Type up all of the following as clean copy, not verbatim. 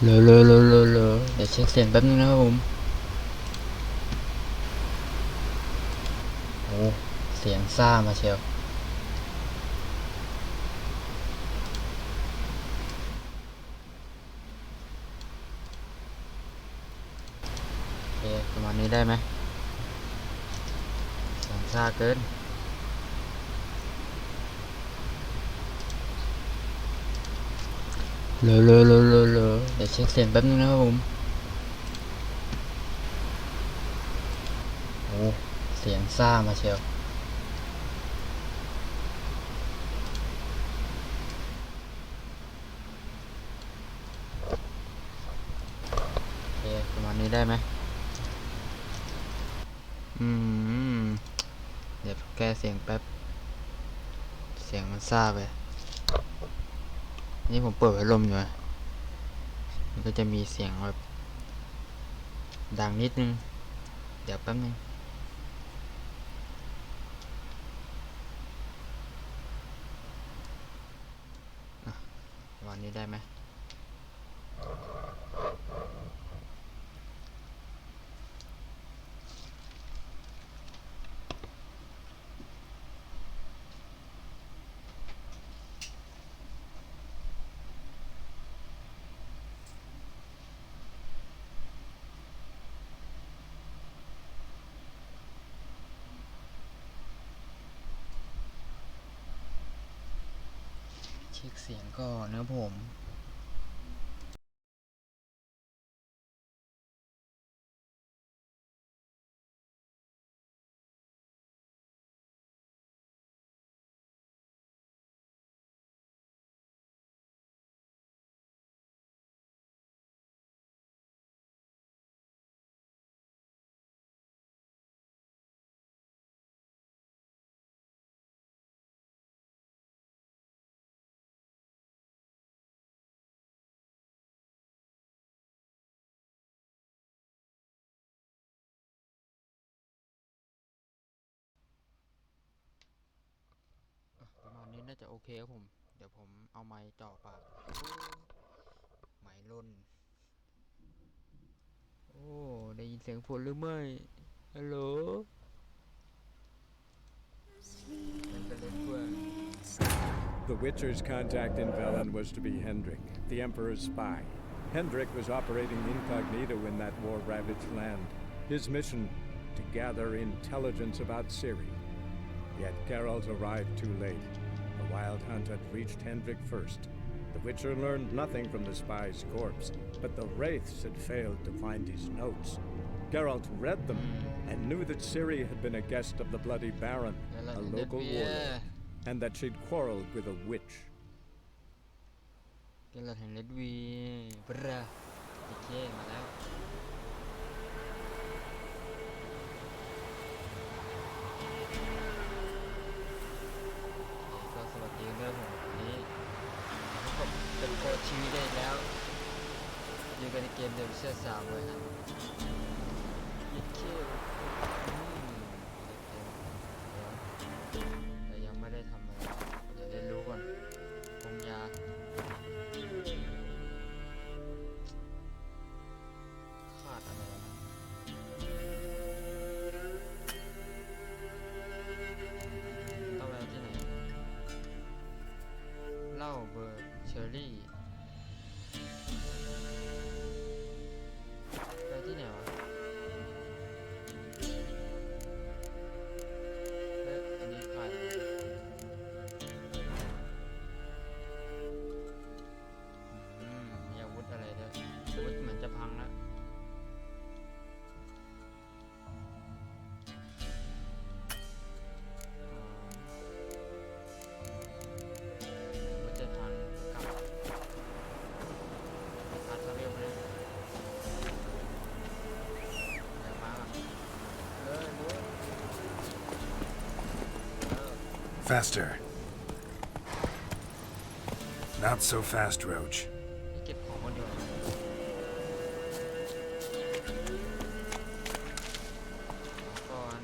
เลอเดี๋ยวเช็คเสียงแป๊บนึงนะครับผมโอ้เสียงซ่ามาเชียวโอเคประมาณนี้ได้ไหมเสียงซ่าเกินเลอเดี๋ยวเช็คเสียงแป๊บนึงนะครับผมโอ้เสียงซ่ามาเชียวโอเคประมาณนี้ได้ไหมอืมเดี๋ยวแก้เสียงแป๊บเสียงมันซ่าไปนี่ผมเปิดพัดลมอยู่มันก็จะมีเสียงแบบดังนิดนึงเดี๋ยวแป๊บนึงวันนี้ได้ไหมเช็คเสียงก่อนนะผมประมาณนี้น่าจะโอเคครับผมเดี๋ยวผมเอาไมค์จ่อปากไมค์ล่นโอ้ได้ยินเสียงฝนหรือไม่ฮัลโหลมันก็เล่นด้วย The Witcher's contact in Velen was to be Hendrik, the Emperor's spy. Hendrik was operating incognito in that war-ravaged land. His mission, to gather intelligence about Ciri. Yet Geralt arrived too late. The Wild Hunt had reached Hendrik first. The Witcher learned nothing from the spy's corpse, but the Wraiths had failed to find his notes. Geralt read them and knew that Ciri had been a guest of the Bloody Baron, a local warlord, and that she'd quarreled with a witch. เกลแห่งเลดวีบราโอเคมาแล้วก็สวัสดีเพื่อนผมวันนี้ผมเป็นโค้ชชีวิตได้แล้วอยู่กันในเกมเดวิเชอร์3เลยครับยิดเขี้ยวแต่ยังไม่ได้ทำอะไรเดี๋ยวได้รู้ก่อนปรุงยาขาดอะไรต้องไปที่ไหนเหล้าเบอร์เชอร์รี่ไปที่ไหนวะอันนี้ขาดมีอาวุธอะไรด้วยอาวุธเหมือนจะพังแล้วอาวุธจะพังกับคาร์ทเรียลเลยเดี๋ยวมารู้ Faster. Not so fast, Roach. เก็บของคนเดียวก่อน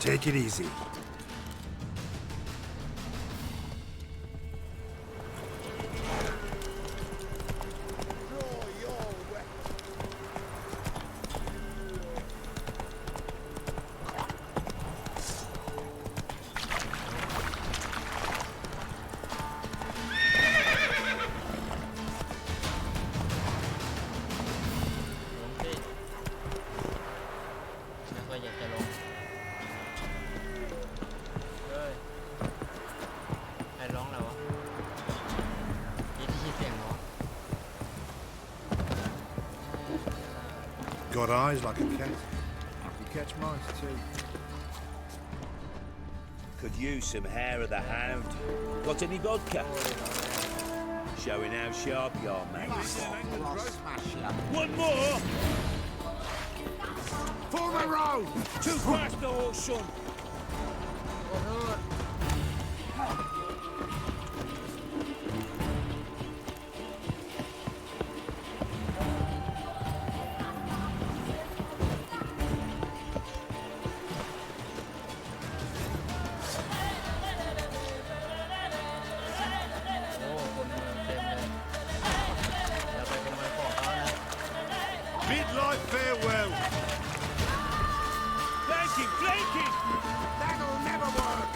Take it easy. ไม่ค่อยอยากจะลงเฮ้ยใครร้องแล้ววะยี่ที่เสียงเหรอ Got eyes like a cat. You catch mice too. Could use some hair of the hound. Got any vodka? Showing how sharp you are, mate. One more! Form a row! Too fast, the whole son. ขอโทษโอ้คนเมืองเต็มเลยอย่าไปขโมยของเขานะ Midlife farewell. Flanking, flanking! That'll never work.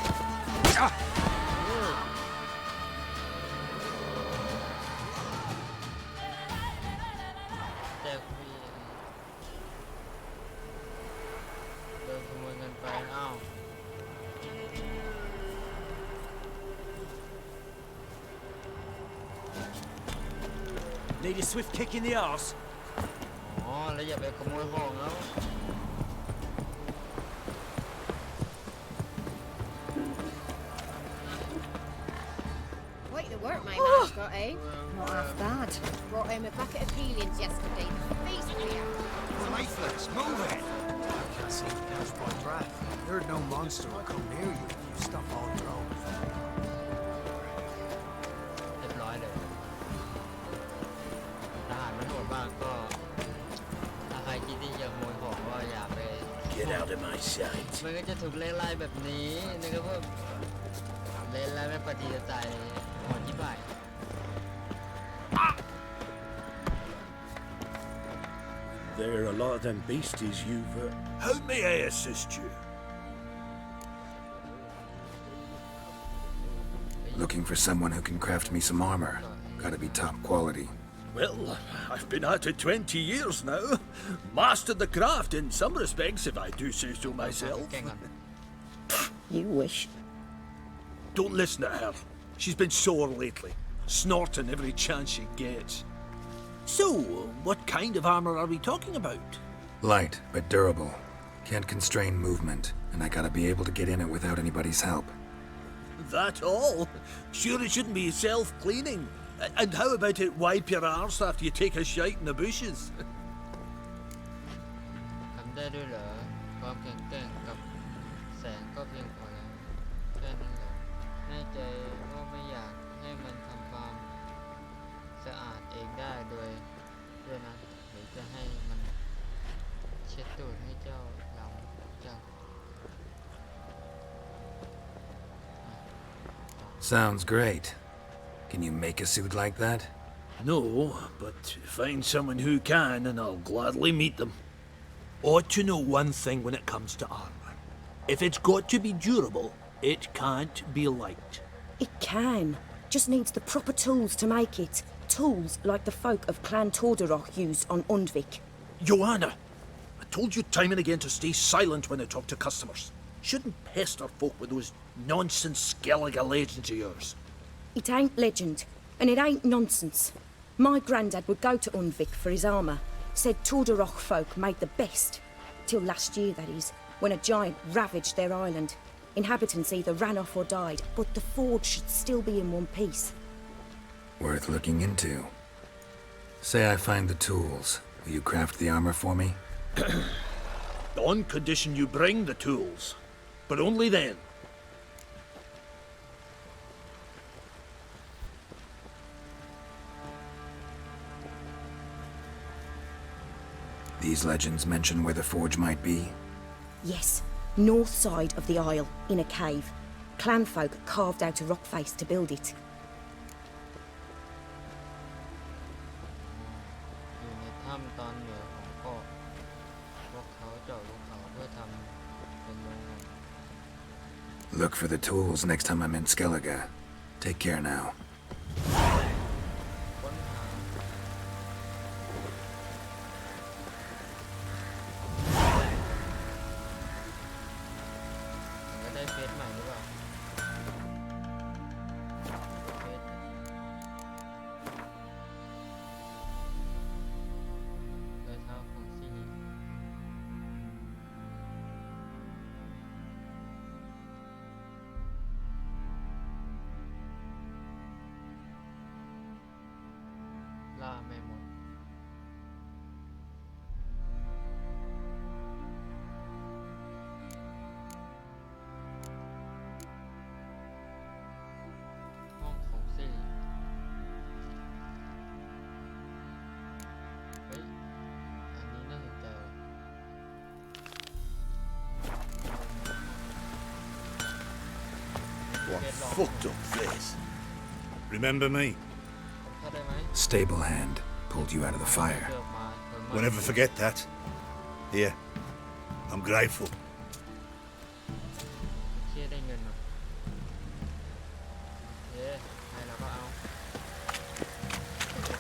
แจกฟรีโดนขโมยเงินไปอ้าว Need a swift kick in the arse? อ๋อแล้วอย่าไปขโมยของเขา Quite the work my man's got, eh? Not half bad. Brought him a bucket of peelings yesterday. Beast here. Faithless, move it. I can't see the house by draft. There's no monster will come near you if you stuff all your own. เรียบร้อยเลยทหารมันโหดมากก็ถ้าใครคิดที่จะขโมยของก็อย่าไป Get out of my sight. มันก็จะถูกเล่ไล่แบบนี้นะครับว่าเล่ไล่ไม่ปฏิใจหอนที่บ่าย There are a lot of them beasties you've... How may I assist you? Looking for someone who can craft me some armor. Gotta be top quality. Well, I've been at it 20 years now. Mastered the craft in some respects, if I do say so myself. แกล้งก่อน You wish. Don't listen to her. She's been sore lately, snorting every chance she gets. So, what kind of armor are we talking about? Light, but durable. Can't constrain movement, and I gotta be able to get in it without anybody's help. That all? Sure it shouldn't be self-cleaning. And how about it wipe your arse after you take a shite in the bushes? ทำได้ด้วยเหรอความแข็งแกร่งกับแสงก็เพียงพอแล้วแค่นั้นเหรอแน่ใจว่าไม่อยากให้มันทำความสะอาดเองได้ด้วยนะหรือจะให้มันเช็ดตูดให้เจ้าเราเจ้า Sounds great. Can you make a suit like that? No, but find someone who can and I'll gladly meet them. Ought to know one thing when it comes to armor. If it's got to be durable, it can't be light. It can. Just needs the proper tools to make it. Tools like the folk of Clan Torderoch used on Undvik. Joanna, I told you time and again to stay silent when I talk to customers. Shouldn't pester folk with those nonsense Skellige legends of yours. It ain't legend, and it ain't nonsense. My granddad would go to Undvik for his armour. Said Torderoch folk made the best. Till last year, that is, when a giant ravaged their island. Inhabitants either ran off or died, but the forge should still be in one piece. Worth looking into. Say I find the tools. Will you craft the armor for me? On condition you bring the tools. But only then. These legends mention where the forge might be. Yes, north side of the isle, in a cave. Clanfolk carved out a rock face to build it. อยู่ในถ้ำตอนเหนือของเกาะพวกเขาเจาะภูเขาเพื่อทำเป็นโรงงาน Look for the tools next time I'm in Skellige. Take care now. ค้นหาแล้วก็ได้เพชรใหม่หรือเปล่าเพชรรอยเท้าของซิริล่าไม่หมดห้องของซิริเฮ้ย อันนี้น่าสนใจว่ะ What fucked up face. Remember me? ถ้าได้ไหม Stable hand pulled you out of the fire. เกือบมาเกือบมา We'll never forget that. Here. I'm grateful. เครียดได้เงินมาเย้ให้เราก็เอาเข้ายังไง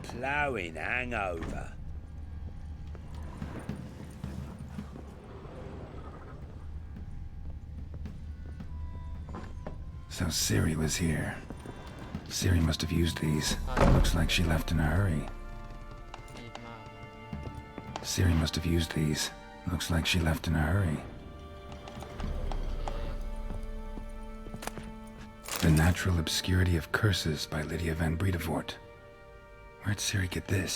Ploughing hangover. So Ciri was here. Ciri must have used these. Looks like she left in a hurry. ดีมาก Ciri must have used these. Looks like she left in a hurry. โอเค The Natural Obscurity of Curses by Lydia van Bredevoort. Where'd Ciri get this?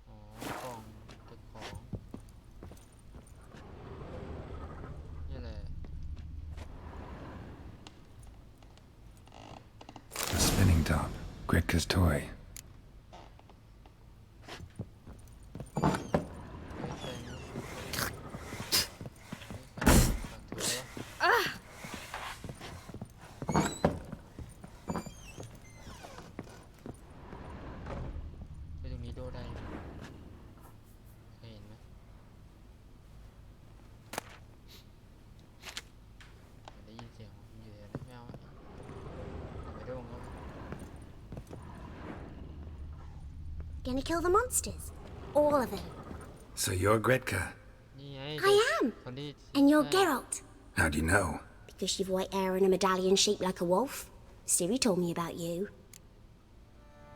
อ๋อกล่องเก็บของนี่แหละ A spinning top. Gretka's toy. ไปตรงนี้โดได้ไหมเคยเห็นไหมได้ยินเสียงอยู่เลยไม่เอาไปโดนเขา Gonna kill the monsters? All of them. So you're Gretka. นี่ไง I am. คนที่ And you're ใช่ Geralt. How do you know? Because you've white hair and a medallion shaped like a wolf. Ciri told me about you.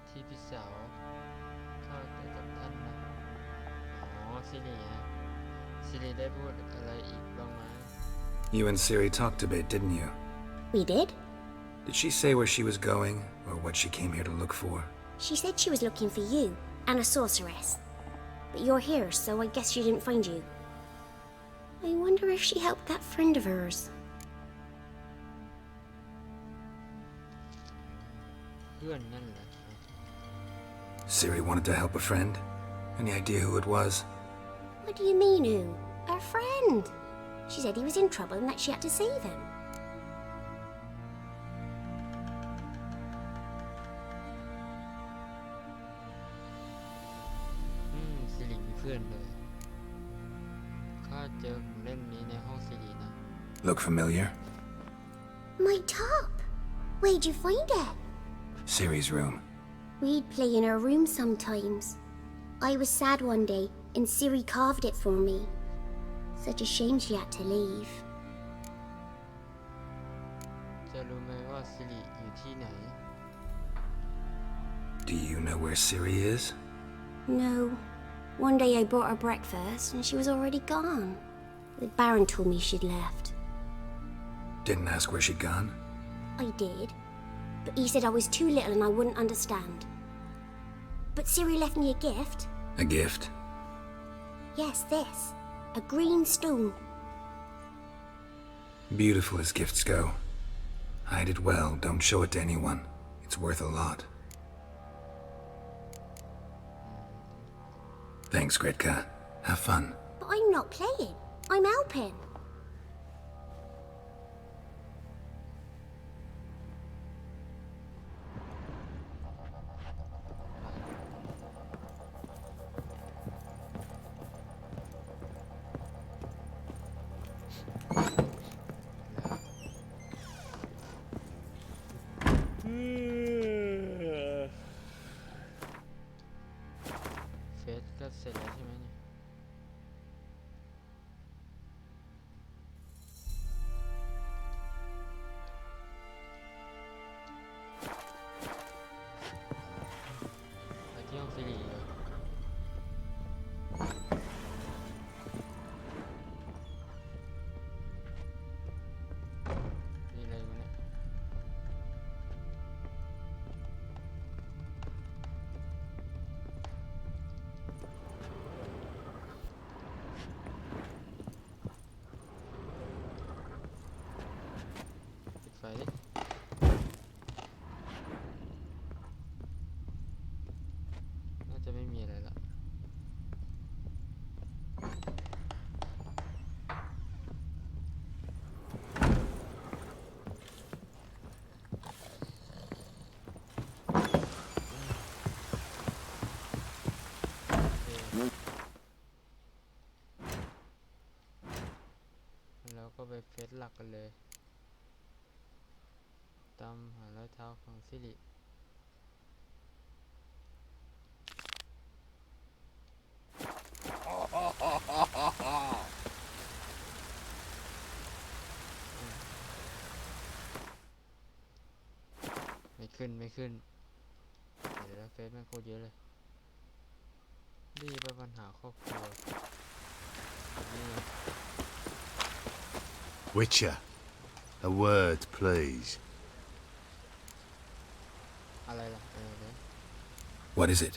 ที่พี่สาวเข้าใจกับท่านนะอ๋อซิริฮะซิริได้พูดอะไรอีกบ้างไหม You and Ciri talked a bit, didn't you? We did. Did she say where she was going, or what she came here to look for? She said she was looking for you and a sorceress. But you're here, so I guess she didn't find you. I wonder if she helped that friend of hers. เพื่อนนั่นแหละ Ciri wanted to help a friend? Any idea who it was? What do you mean, who? Our friend. She said he was in trouble and that she had to save him. ซิริมีเพื่อนเลยข้าเจอของเล่มนี้ในห้องซิรินะ Look familiar? My top. Where'd you find it? Ciri's room. We'd play in her room sometimes. I was sad one day, and Ciri carved it for me. Such a shame she had to leave. จะรู้ไหมว่าซิริอยู่ที่ไหน Do you know where Ciri is? No, One day I brought her breakfast and she was already gone. The Baron told me she'd left. Didn't ask where she'd gone? I did, but he said I was too little and I wouldn't understand. But Ciri left me a gift. A gift? Yes, this. A green stone. Beautiful as gifts go. Hide it well, don't show it to anyone. It's worth a lot. Thanks, Gretka. Have fun. But I'm not playing. I'm helping.เสร็จแล้วใช่ไหมเนี่ยไปที่ห้องสิริเลยมีอะไรอยู่เนี่ยไฟดิน่าจะไม่มีอะไรละแล้วก็ไปเฟซหลักกันเลยตามหารอยเท้าของสิริไม่ขึ้นเดี๋ยวเฟซแม่งโคตรเยอะเลยรีบไปปัญหาครอบครัวนี่ Witcher, a word, please. อะไรล่ะWhat is it?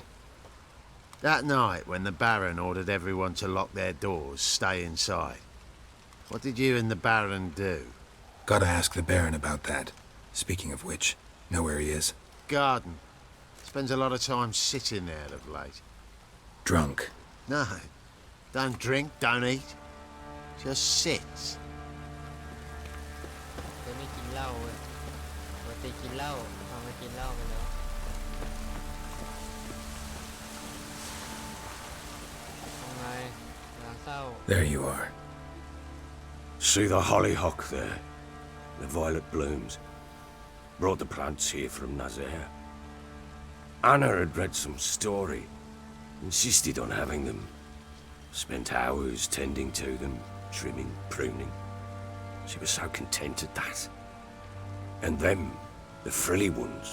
That night when the Baron ordered everyone to lock their doors, stay inside. What did you and the Baron do? Gotta ask the Baron about that. Speaking of which, know where he is? Garden. Spends a lot of time sitting there of late. Drunk. No. Don't drink, don't eat. Just sits. เคยไม่กินเหล้าเว้ยปกติกินเหล้าพอมากินเหล้าไปแล้วทำไงล้างเศร้า There you are. See the hollyhock there? The violet blooms. Brought the plants here from Nazaire. Anna had read some story. Insisted on having them. Spent hours tending to them, trimming, pruning. She was so content at that. And them, the frilly ones,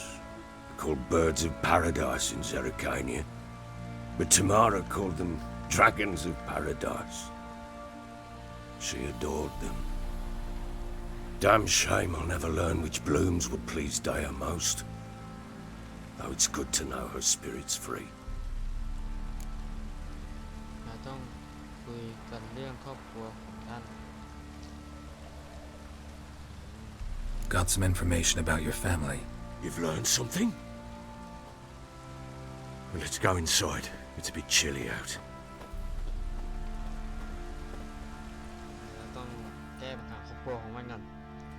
are called birds of paradise in Zerrikania. But Tamara called them dragons of paradise. She adored them. Damn shame I'll never learn which blooms would please Daya most. Though it's good to know her spirit's free. เราต้องคุยกันเรื่องครอบครัวของท่าน Got some information about your family. You've learned something? Well, let's go inside. It's a bit chilly out. เราต้องแก้ปัญหาครอบครัวของมันก่อน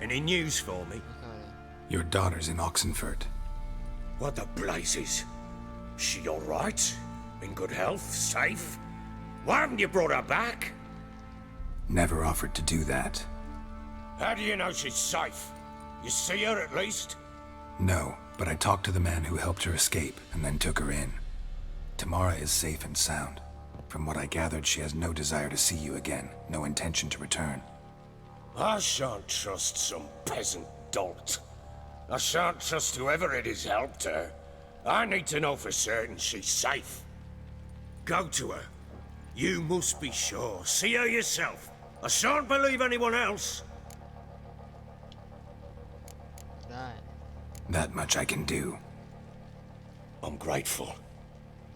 Any news for me? ไม่เข้าเลย Your daughter's in Oxenfurt. What the blazes? She all right? In good health? Safe? Why haven't you brought her back? Never offered to do that. How do you know she's safe? You see her at least? No, but I talked to the man who helped her escape and then took her in. Tamara is safe and sound. From what I gathered, she has no desire to see you again, no intention to return. I shan't trust some peasant dolt. I shan't trust whoever it is helped her. I need to know for certain she's safe. Go to her. You must be sure. See her yourself. I shan't believe anyone else. ได้ That much I can do. I'm grateful.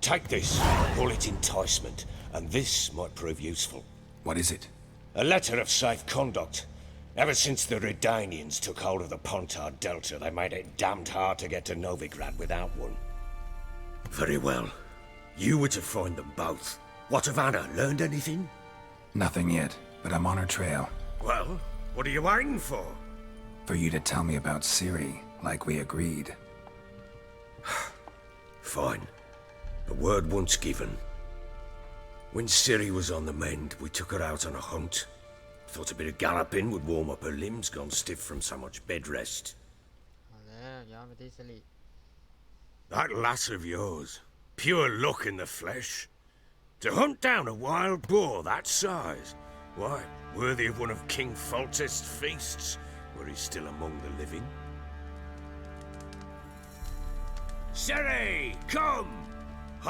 Take this, call it enticement, and this might prove useful. What is it? A letter of safe conduct. Ever since the Redanians took hold of the Pontar Delta, they made it damned hard to get to Novigrad without one. Very well. You were to find them both. What of Anna? Learned anything? Nothing yet, but I'm on her trail. Well, what are you waiting for? For you to tell me about Ciri, like we agreed. Fine. The word once given. When Ciri was on the mend, we took her out on a hunt. Thought a bit of galloping would warm up her limbs gone stiff from so much bed rest. เอาแล้วย้อนไปที่สิริ That lass of yours, pure luck in the flesh. To hunt down a wild boar that size, why, worthy of one of King Foltest's feasts, were he still among the living. Ciri, come!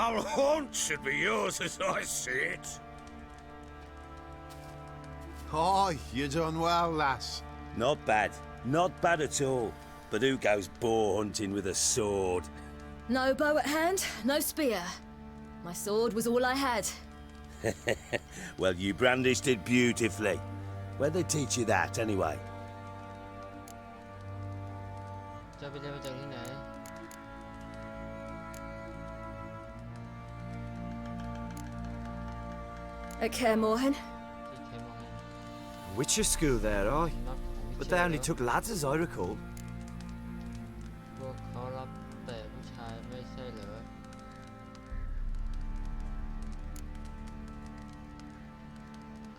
Our haunt should be yours as I see it. Oh, you done well, lass. Not bad. Not bad at all. But who goes boar hunting with a sword? No bow at hand, no spear. My sword was all I had. Well, you brandished it beautifully. Where'd they teach you that, anyway? จะไปเรียนมาจากที่ไหน At Kaer Morhen. ที่เคมอร์แฮน Witcher school there, aye? รับของวิ But เช they อร์ only took lads, as I recall. พวกเขารับแต่ผู้ชายไม่ใช่เหรอ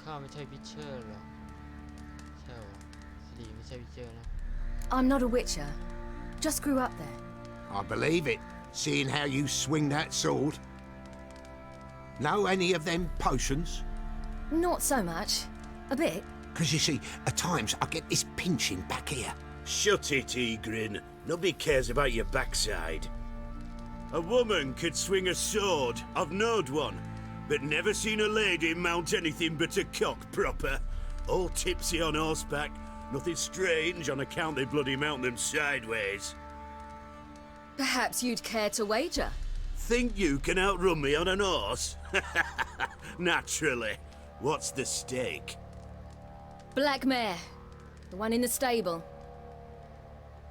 ข้าไม่ใช่วิเชอร์หรอกใช่เหรอสิริไม่ใช่วิเชอร์นะ I'm not a witcher. Just grew up there. I believe it, seeing how you swing that sword. Know any of them potions? Not so much. A bit. Because you see, at times I get this pinching back here. Shut it, Egrin. Nobody cares about your backside. A woman could swing a sword. I've knowed one. But never seen a lady mount anything but a cock proper. All tipsy on horseback. Nothing strange on account they bloody mount them sideways. Perhaps you'd care to wager. Think you can outrun me on an horse? Naturally. What's the stake? Black mare. The one in the stable.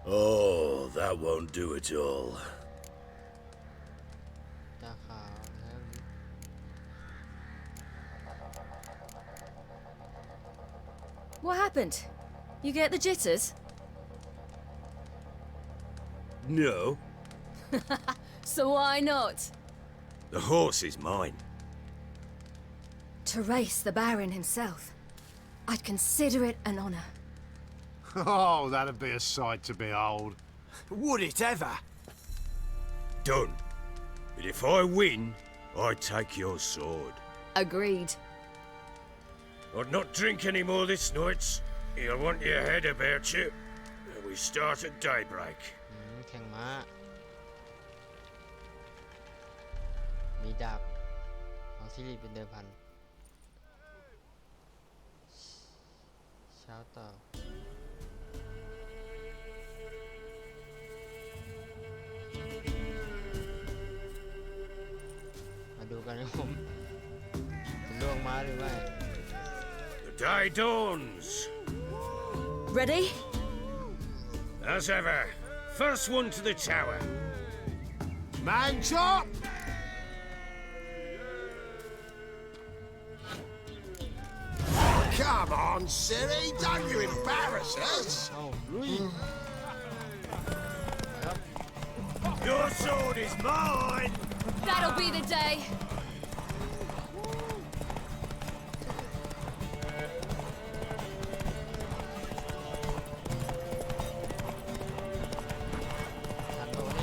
Oh, that won't do at all. ตาขาวแล้ว What happened? You get the jitters? No. So why not? The horse is mine. To race the Baron himself. I'd consider it an honor. Oh, that'd be a sight to behold. Would it ever? Done. But if I win, I take your sword. Agreed. I'd not drink any more this night. You'll want your head about you. And we start at daybreak. แข่งม้า มีดาบของซิริเป็นเดิมพัน เช้าต่อ มาดูกันนะผมจะล่วงม้าหรือไม่ The day dawns. Ready? As ever, first one to the tower. Man chop! Come on, Ciri, don't you embarrass us! เอ้าลุย Your sword is mine! That'll be the day.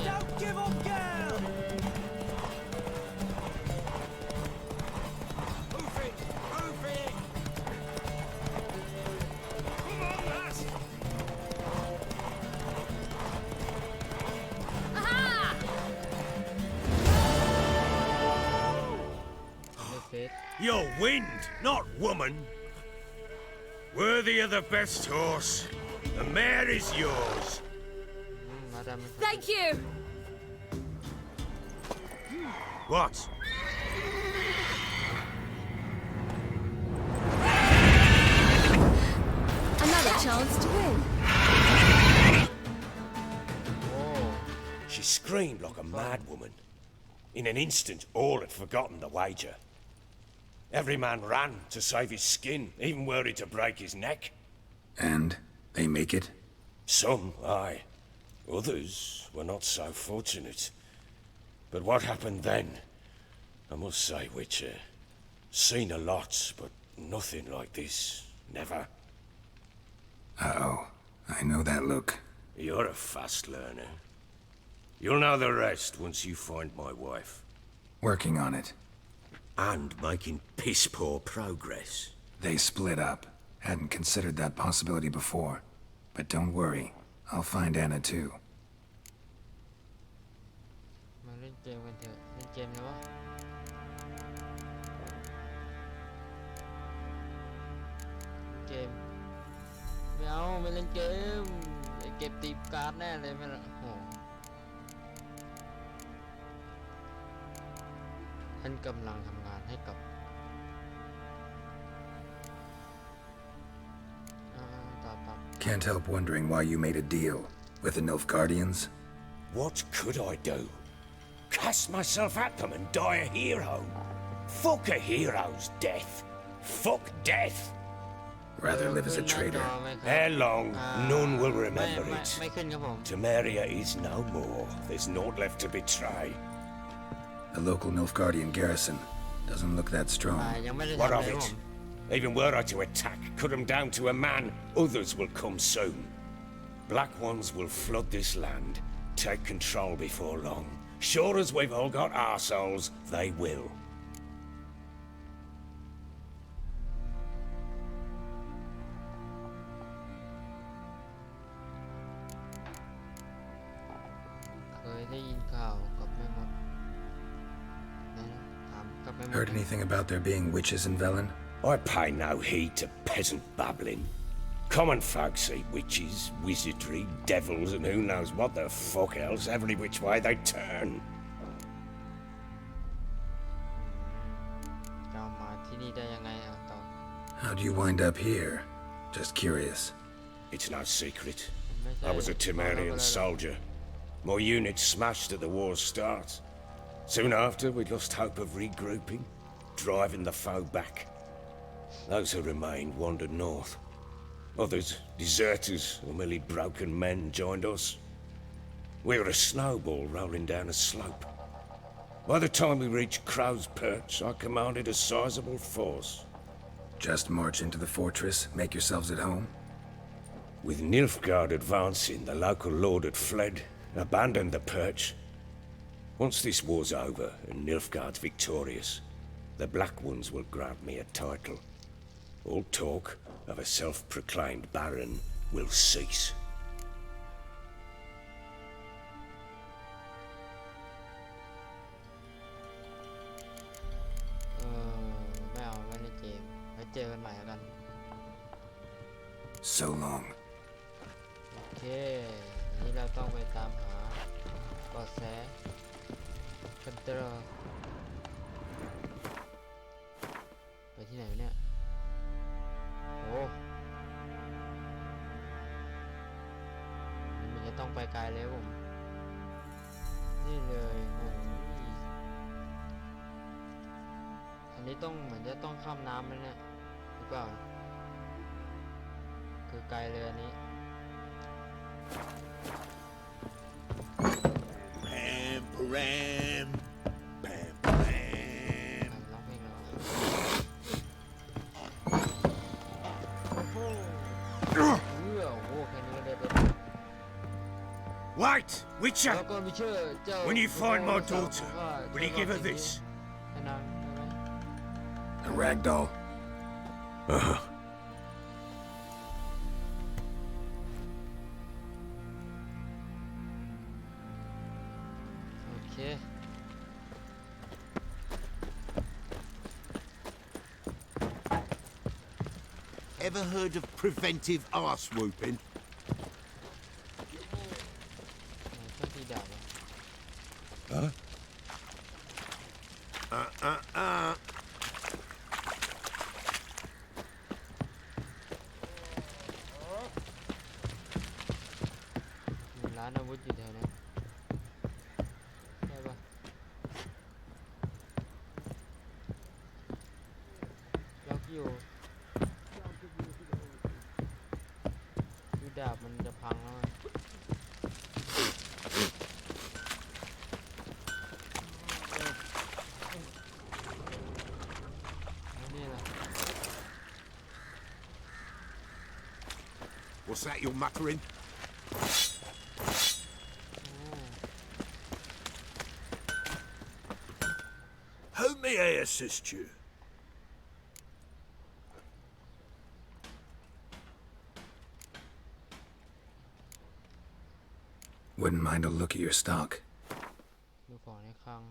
Don't give up, girl! Move it! Move it! Come on, lass! Aha! You're wind, not woman. Worthy of the best horse. The mare is yours. Thank you! What? Another chance to win. She screamed like a mad woman. In an instant, all had forgotten the wager. Every man ran to save his skin, even were he to break his neck. And they make it? Some, aye. Others were not so fortunate. But what happened then? I must say, Witcher, seen a lot, but nothing like this. Never. Uh-oh. I know that look. You're a fast learner. You'll know the rest once you find my wife. Working on it. And making piss-poor progress. They split up. Hadn't considered that possibility before. But don't worry. I'll find Anna too. มาเล่นเกมกันเถอะเล่นเกมแล้ววะเกมไม่เอาไม่เล่นเกมเก็บตีการ์ดแน่เลยไม่ละโหท่านกำลังทำงานให้กับต่อ Can't help wondering why you made a deal with the Nilfgaardians. What could I do? Cast myself at them and die a hero? Fuck a hero's death. Fuck death. Rather live as a traitor. Ere long, none will remember ไม่ it. ขึ้นครับผม Temeria is no more. There's naught left to betray. The local Nilfgaardian garrison doesn't look that strong. ยังไม่ได้ What ทำ of เลยครับผ it? ม Even were I to attack, cut them down to a man, others will come soon. Black ones will flood this land, take control before long. Sure as we've all got arseholes, they will. เคยได้ยินข่าวกับแม่มดนะถามกับแม่มด Heard anything about there being witches in Velen? I pay no heed to peasant babbling. Common folk see witches, wizardry, devils, and who knows what the fuck else every which way they turn. จะเอามาที่นี่ได้ยังไงอ่ะต่อ How do you wind up here? Just curious. It's no secret. I was a Temerian soldier. My unit smashed at the war's start. Soon after, we lost hope of regrouping, driving the foe back. Those who remained wandered north. Others, deserters or merely broken men, joined us. We were a snowball rolling down a slope. By the time we reached Crow's Perch, I commanded a sizable force. Just march into the fortress, make yourselves at home? With Nilfgaard advancing, the local lord had fled, abandoned the perch. Once this war's over and Nilfgaard's victorious, the Black Ones will grant me a title. All talk of a self-proclaimed baron will cease. ไม่เอาไม่เล่นเกมไว้เจอกันใหม่แล้วกัน So long. โอเคนี่เราต้องไปตามหาเบาะแสกันเตอร์ไปที่ไหนเนี่ยโอ้มันจะต้องไปไกลเลยผมนี่เลยโอ้อันนี้ต้องเหมือนจะต้องข้ามน้ำแล้วเนี่ยหรือเปล่าคือไกลเลยอันนี้ Pam, param, pam, param. ร้องเพลงแล้วโอ้โหแค่นี้ก็ได้เป็น Wait, Witcher! แล้วก็มิเชอร์เจ้า When you find my daughter, will you give her this? ให้นางได้ไหม A rag doll. Uh-huh. โอเค Ever heard of preventive arse whooping? ต้องตีดาบอ่ะ Huh? Uh. มีร้านอาวุธอยู่แถวนั้นใช่ปะล็อกอยู่คือดาบมันจะพังแล้วนี่แหละ What's that you're muttering? How may I assist you? Wouldn't mind a look at your stock. ดูของในคลัง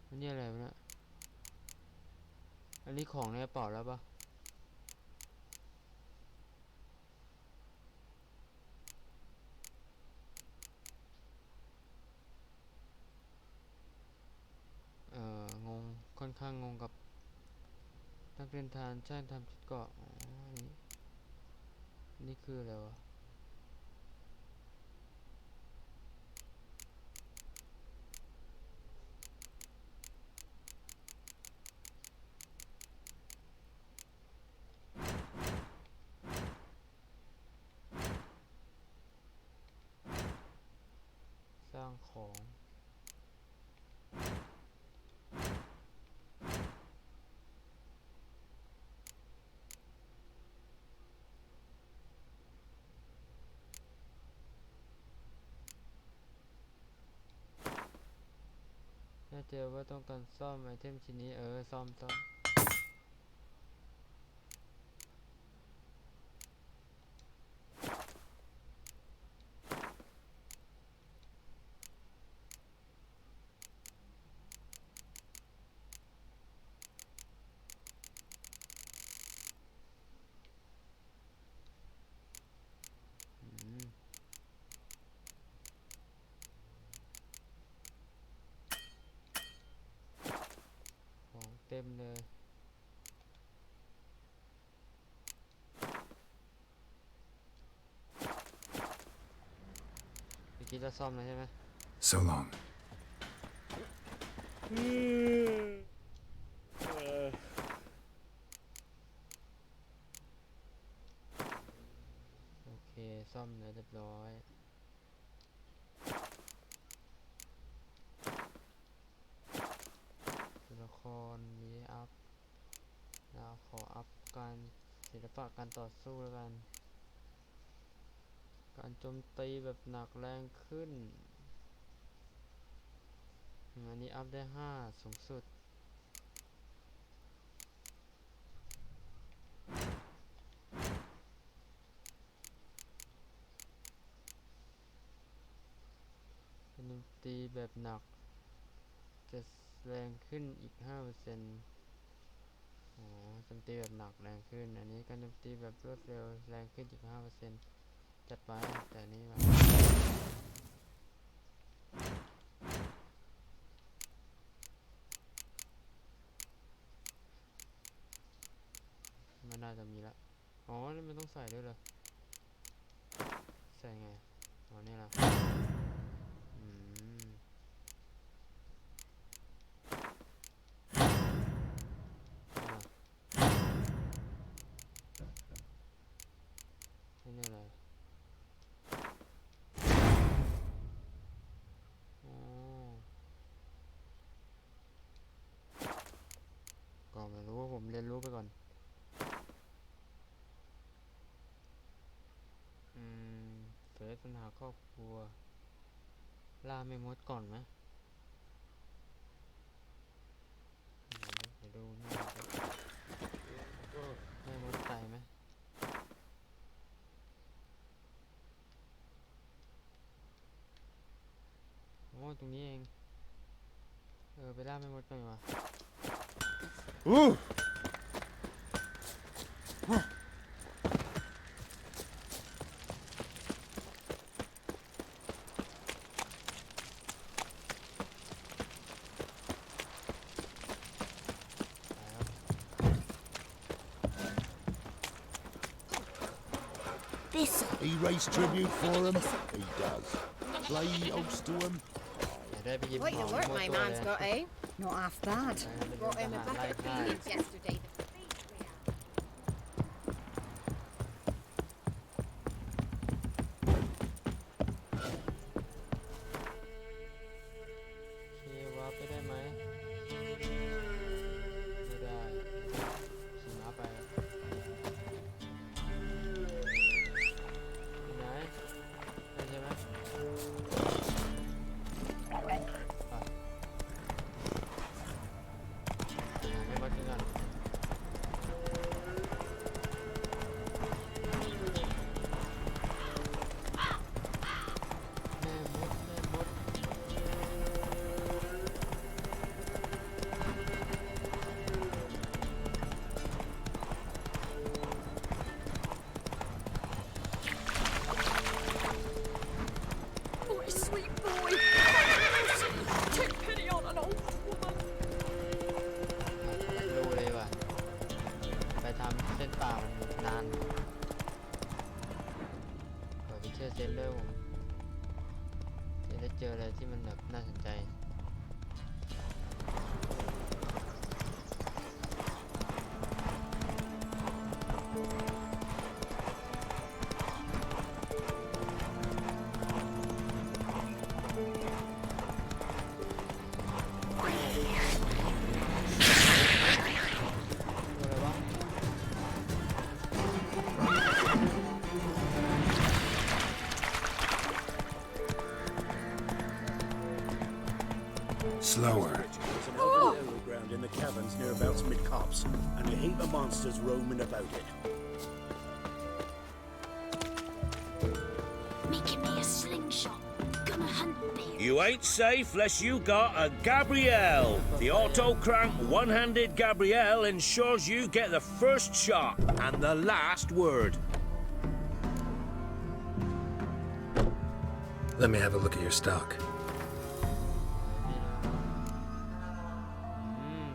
อันนี้อะไรวะเนี่ยอันนี้ของในกระเป๋าแล้วปะงงค่อนข้างงงกับนักเรียนทานช่างทำชุดเกราะอ๋อนี่คืออะไรวะสร้างของน่าเจอว่าต้องการซ่อมไอเทมชิ้นนี้ซ่อมของเต็มเลยเมื่อกี้จะซ่อมแล้วใช่ไหม So long. โอเคซ่อมแล้วเรียบร้อยตัวละครมีอัพแล้วขออัพการศิลปะการต่อสู้แล้วกันการโจมตีแบบหนักแรงขึ้นอันนี้อัพได้5สูงสุดการโจมตีแบบหนักจะแรงขึ้นอีก 5%อ๋อโจมตีแบบหนักแรงขึ้นอันนี้การโจมตีแบบรวดเร็วแรงขึ้นอีก 5%จัดไปแต่นี้มาไม่น่าจะมีละอ๋อนี่มันต้องใส่ด้วยเหรอใส่ไงอ๋อนี่ละนี่อะไรก็ไม่รู้ผมเรียนรู้ไปก่อนเฟซปัญหาครอบครัวล่าไม่มดก่อนไหมเดี๋ยวดูหน้าไม่มดตายไหม ตรงนี้เองไปล่าไม่มดก่อนวะHe raise tribute for him? He does. Play host to him? อยากได้ไปหยิบ Quite ของ the work หมด my ตัว man's เลย got, eh? Not half bad. Brought him a bucket of peelings yesterday. เควาร์ปไปได้ไหมไม่ได้ขี่ม้าไปอยู่ไหนได้ใช่ไหมไม่มาถึงกันแม่มดแม่มด Oh, sweet boy. Take pity on an old woman. รู้เลยว่ะไปทำเส้นป่ามันนานขอไปเชื่อเซนเลยผมจะได้เจออะไรที่มันแบบน่าสนใจอะไรวะ Slower. There's an open burial ground in the caverns nearabouts mid-copse, and a heap of monsters roaming about it. Making me a slingshot. Gonna hunt bears. You ain't safe less you got a Gabrielle. The auto-crank one-handed Gabrielle ensures you get the first shot and the last word. Let me have a look at your stock.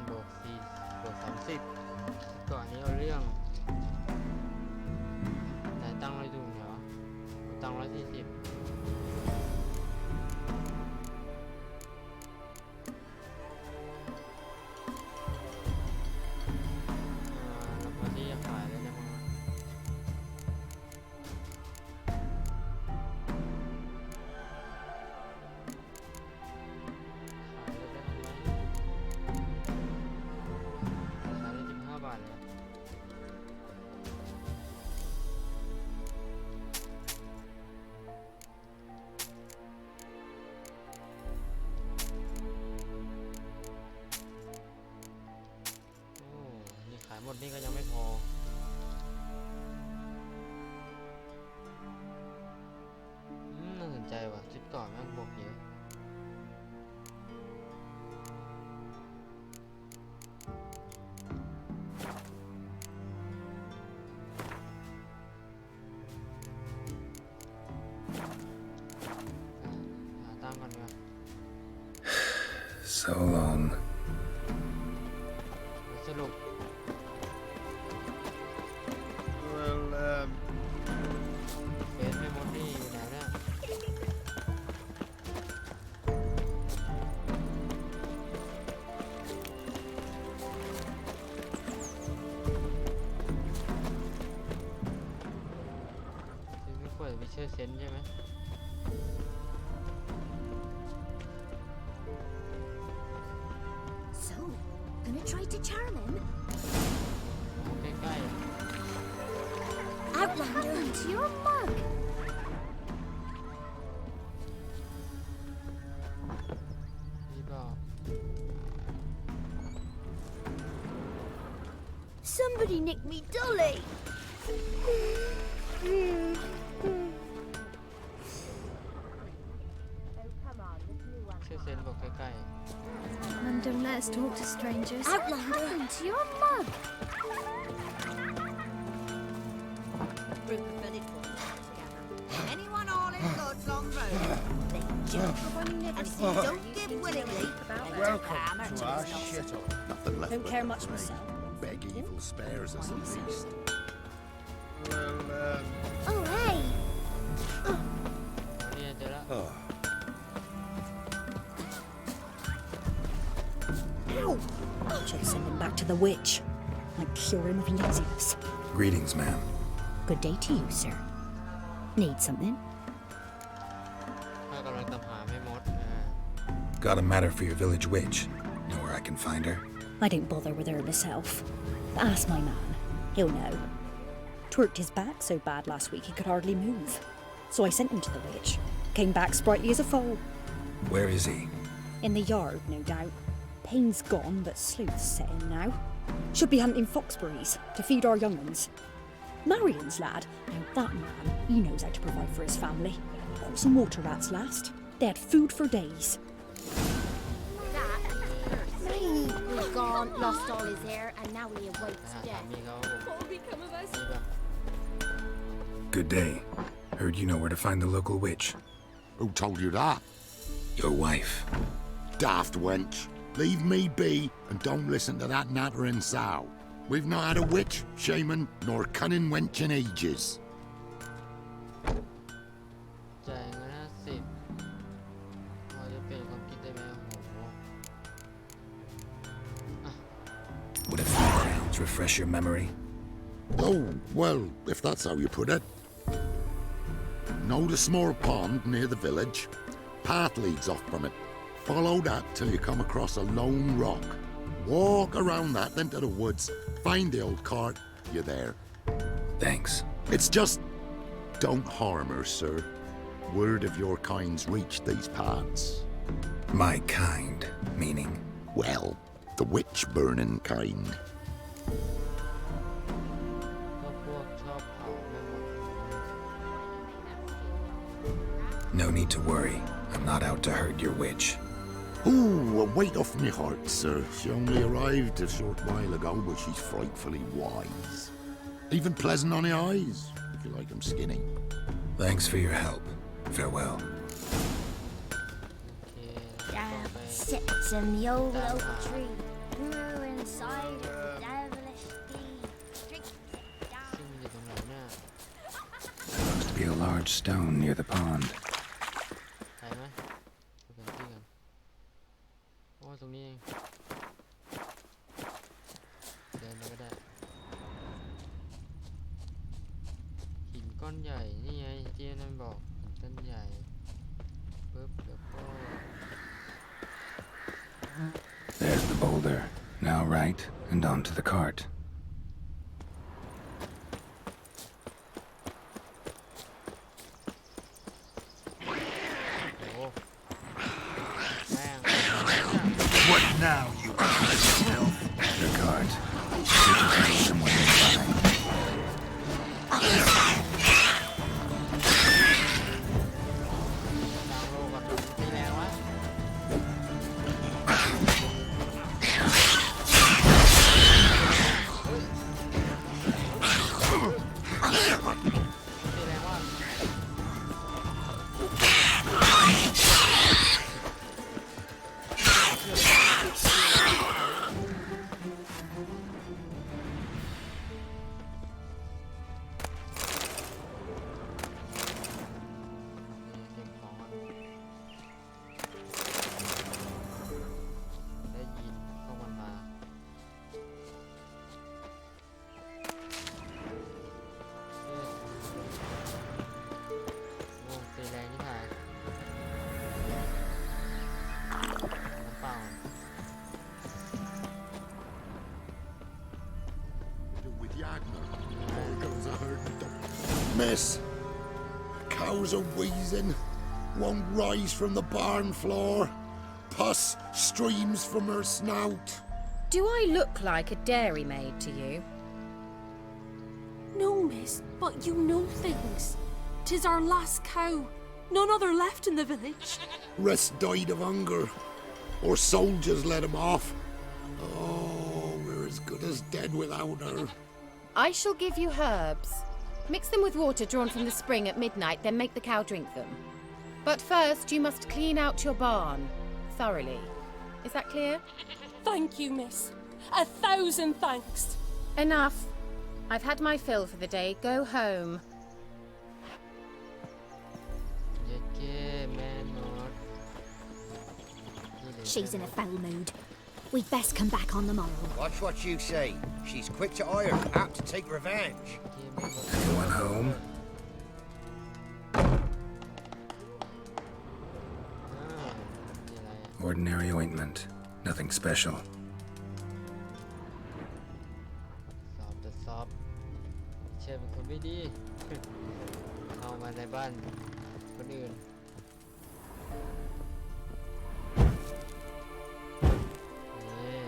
บวก4บวก30ก่อนนี้เอาเรื่องแต่ตั้งไว้ดูเหรอตั้ง140แล้วพอที่จะขายแล้วเนี่ยมั้งขายได้ไหมขายได้15 บาทเลย โอ้นี่ขายหมดนี่ก็ยังไม่พอน่าสนใจว่ะชุดก่อนแม่งบวกเยอะหาตั้งกันดีกว่า So long. สรุป Well, เฟซไม่หมดนี่อยู่ไหนเนี่ยคือไม่ควรไปเชื่อเซนส์ใช่ไหม So, gonna try to charm him? ใกล้ Outlander, to your mug. ๆนี่ก็ Somebody nicked me dolly. Oh, come on, this new one. เชื่อ ชื่อเซนบอกใกล้ Mum don't let us talk to strangers. Outlander. What happened to your mum? Group of village boys together. Anyone all in God's long road? They jump up on you, and if you don't give willingly, Welcome to our shithole. Nothing left Don't but care much myself. beg evil spares us at least. Well, Oh, hey. ๆอ๋อเนี่ยเจอแล้ว Should send him back to the witch. Like cure him of laziness. Greetings, ma'am. Good day to you, sir. Need something? ข้ากำลังตามหาแม่มด Got a matter for your village witch. Know where I can find her? I don't bother with her myself. Ask my man. He'll know. Twerked his back so bad last week he could hardly move. So I sent him to the witch. Came back sprightly as a foal. Where is he? In the yard, no doubt. Pain's gone, but sleuth's set in now. Should be hunting foxberries to feed our young ones. Marion's lad. Now that man, he knows how to provide for his family. Caught some water rats last. They had food for days. He's gone, lost all his hair, and now he ไป awaits หาสา death. มีเขาผม What will become of us? นี่แบบ Good day. Heard you know where to find the local witch. Who told you that? Your wife. Daft wench. Leave me be and don't listen to that nattering sow. We've not had a witch, shaman, nor cunning wench in ages. จ่ายเงิน50เราจะเปลี่ยนความคิดได้ไหมโอ้โห Would a few crowns refresh your memory? Oh, well, if that's how you put it. Know the small pond near the village? Path leads off from it. Follow that till you come across a lone rock. Walk around that into the woods. Find the old cart. You're there. Thanks. It's just... don't harm her, sir. Word of your kind's reached these parts. My kind, meaning? Well, the witch-burning kind. ก็พวกชอบเผาแม่มด No need to worry. I'm not out to hurt your witch. Ooh, a weight off me heart, sir. She only arrived a short while ago, but she's frightfully wise. Even pleasant on the eyes, if you like 'em skinny. Thanks for your help. Farewell. โอเคแล้วก็ Down ไป sits in the old oak tree, grew inside of the devilish steed. Drink it down. ซึ่งมันอยู่ตรงไหนเนี่ย There looks to be a large stone near the pond. ใช่ไหมดูแผนที่กันโอ้ตรงนี้เองเดินไปก็ได้หินก้อนใหญ่นี่ไงที่นั่นบอกหินก้อนใหญ่ปึ๊บแล้วก็ There's the boulder. Now right, and onto the cart. โอ้โหแม่ง What now, you filth? The cart. You can take someone inside. ดาวโลกแบบตีแรงวะ ตีแรงว่ะ เก็บของก่อนได้ยินพวกมันมาโอ้ตีแรงที่ถ่ายน้ำเปล่า With Yagner, there goes a herd of ducks. Miss, cows are wheezing, won't rise from the barn floor. Pus streams from her snout. Do I look like a dairymaid to you? No, miss, but you know things. 'Tis our last cow. None other left in the village. Rest died of hunger. Or soldiers let him off. Oh, we're as good as dead without her. I shall give you herbs. Mix them with water drawn from the spring at midnight, then make the cow drink them. But first, you must clean out your barn. Thoroughly. Is that clear? Thank you, miss. 1,000 thanks. Enough. I've had my fill for the day. Go home. เย็ดเก้แม่มด She's in a foul mood. We'd best come back on the morrow. Watch what you say. She's quick to ire, apt to take revenge. Anyone home? Ordinary ointment. Nothing special. สอบจะสอบเชื่อเป็นคนไม่ดี เข้ามาในบ้านคนอื่นนี่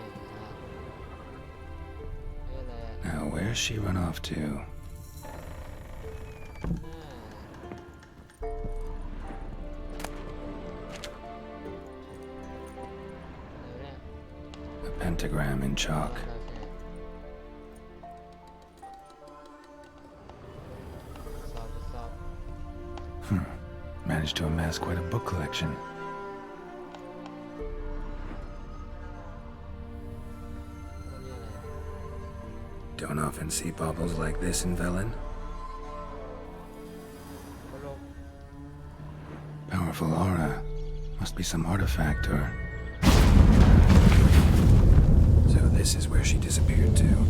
อะไรอะ Now, where's she run off to? A pentagram in chalk. Managed to amass quite a book collection. Don't often see baubles like this in Velen. Powerful aura. Must be some artifact or... So this is where she disappeared to.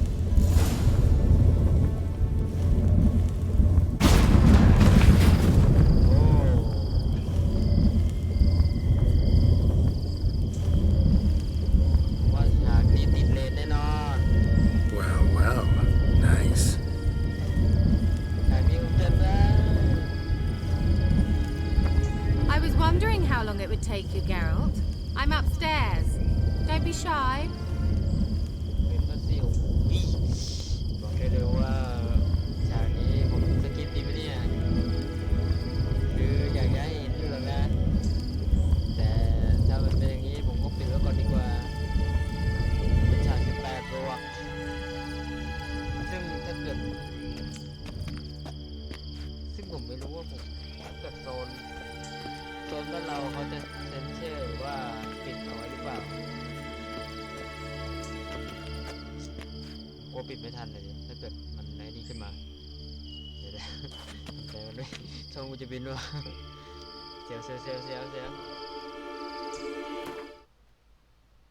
Well, well. Nice. I was wondering how long it would take you, Geralt. I'm upstairs. Don't be shy. เป็นมาสิวบอกได้เลยว่าฉากนี้ผมสกิปดีไหมเนี่ยคืออยากให้เห็นอยู่แล้วนะแต่ถ้ามันเป็นอย่างนี้ผมก็ปิดไว้ก่อนดีกว่าเป็นฉาก18ตัวซึ่งถ้าเกิดซึ่งผมไม่รู้ว่าผมถ้าเกิดโซนบ้านเราเขาจะเซ็นเซอร์หรือว่าปิดเอาไว้หรือเปล่ากลัวปิดไม่ทันเลยดิถ้าเกิดมันไอ้นี่ขึ้นมาเดี๋ยวแต่มันไม่ช่องกูจะบินวะเสียว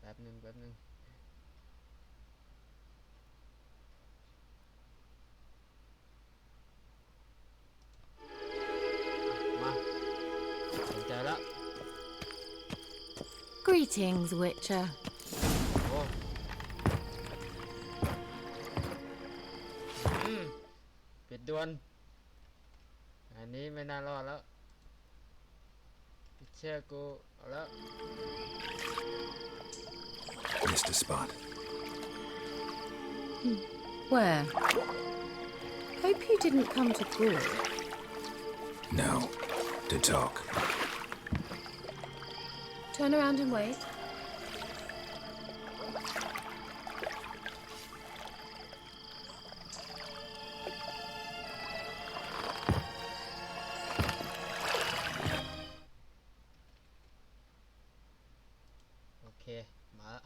แป๊บนึงมาสนใจแล้ว Greetings, Witcher. โอ้ปิดด่วนอันนี้ไม่น่ารอดแล้วปิดเชื่อกูเอาแล้ว Missed a spot. Where? Hope you didn't come to Gaul. No. To talk. Turn around and wait. Okay, มาละ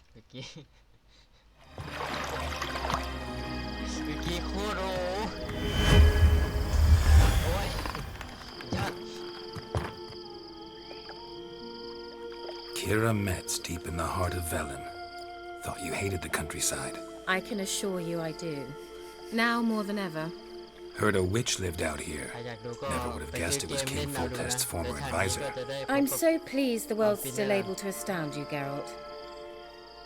เมื่อกี้โคตรโอ้ยยัด Kira Metz deep in the heart of Velen. Thought you hated the countryside. I can assure you I do. Now more than ever. Heard a witch lived out here. ใครอยากดูก็ Never would have ไป guessed ซื้ it อ was เกมเล่น King เอาดูนะ Foltest's แต่ former ฉากนี้ advisor. ก็จะได้ I'm พบ so pleased the world's Alpina. still able to astound you, Geralt.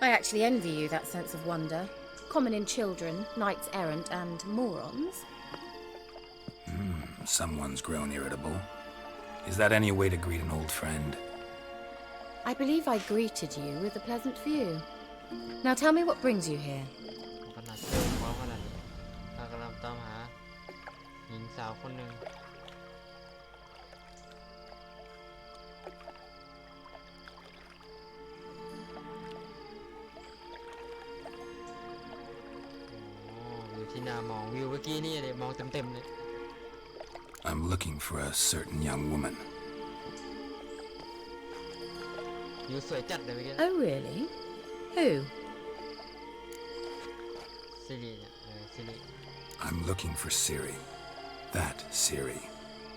I actually envy you that sense of wonder. Common in children, knights errant, and morons. Someone's grown irritable. Is that any way to greet an old friend? I believe I greeted you with a pleasant view. Now tell me what brings you here. ขนาดเจอความขนาดนี้เรากำลังตามหาหญิงสาวคนหนึ่ง หน้ามองวิวเมื่อกี้นี่เลยมองเต็มๆเลย I'm looking for a certain young woman. วิวสวยจัดเลยเมื่อกี้ Oh, really? Who? ซิริเนี่ยซิริ I'm looking for Ciri. That Ciri.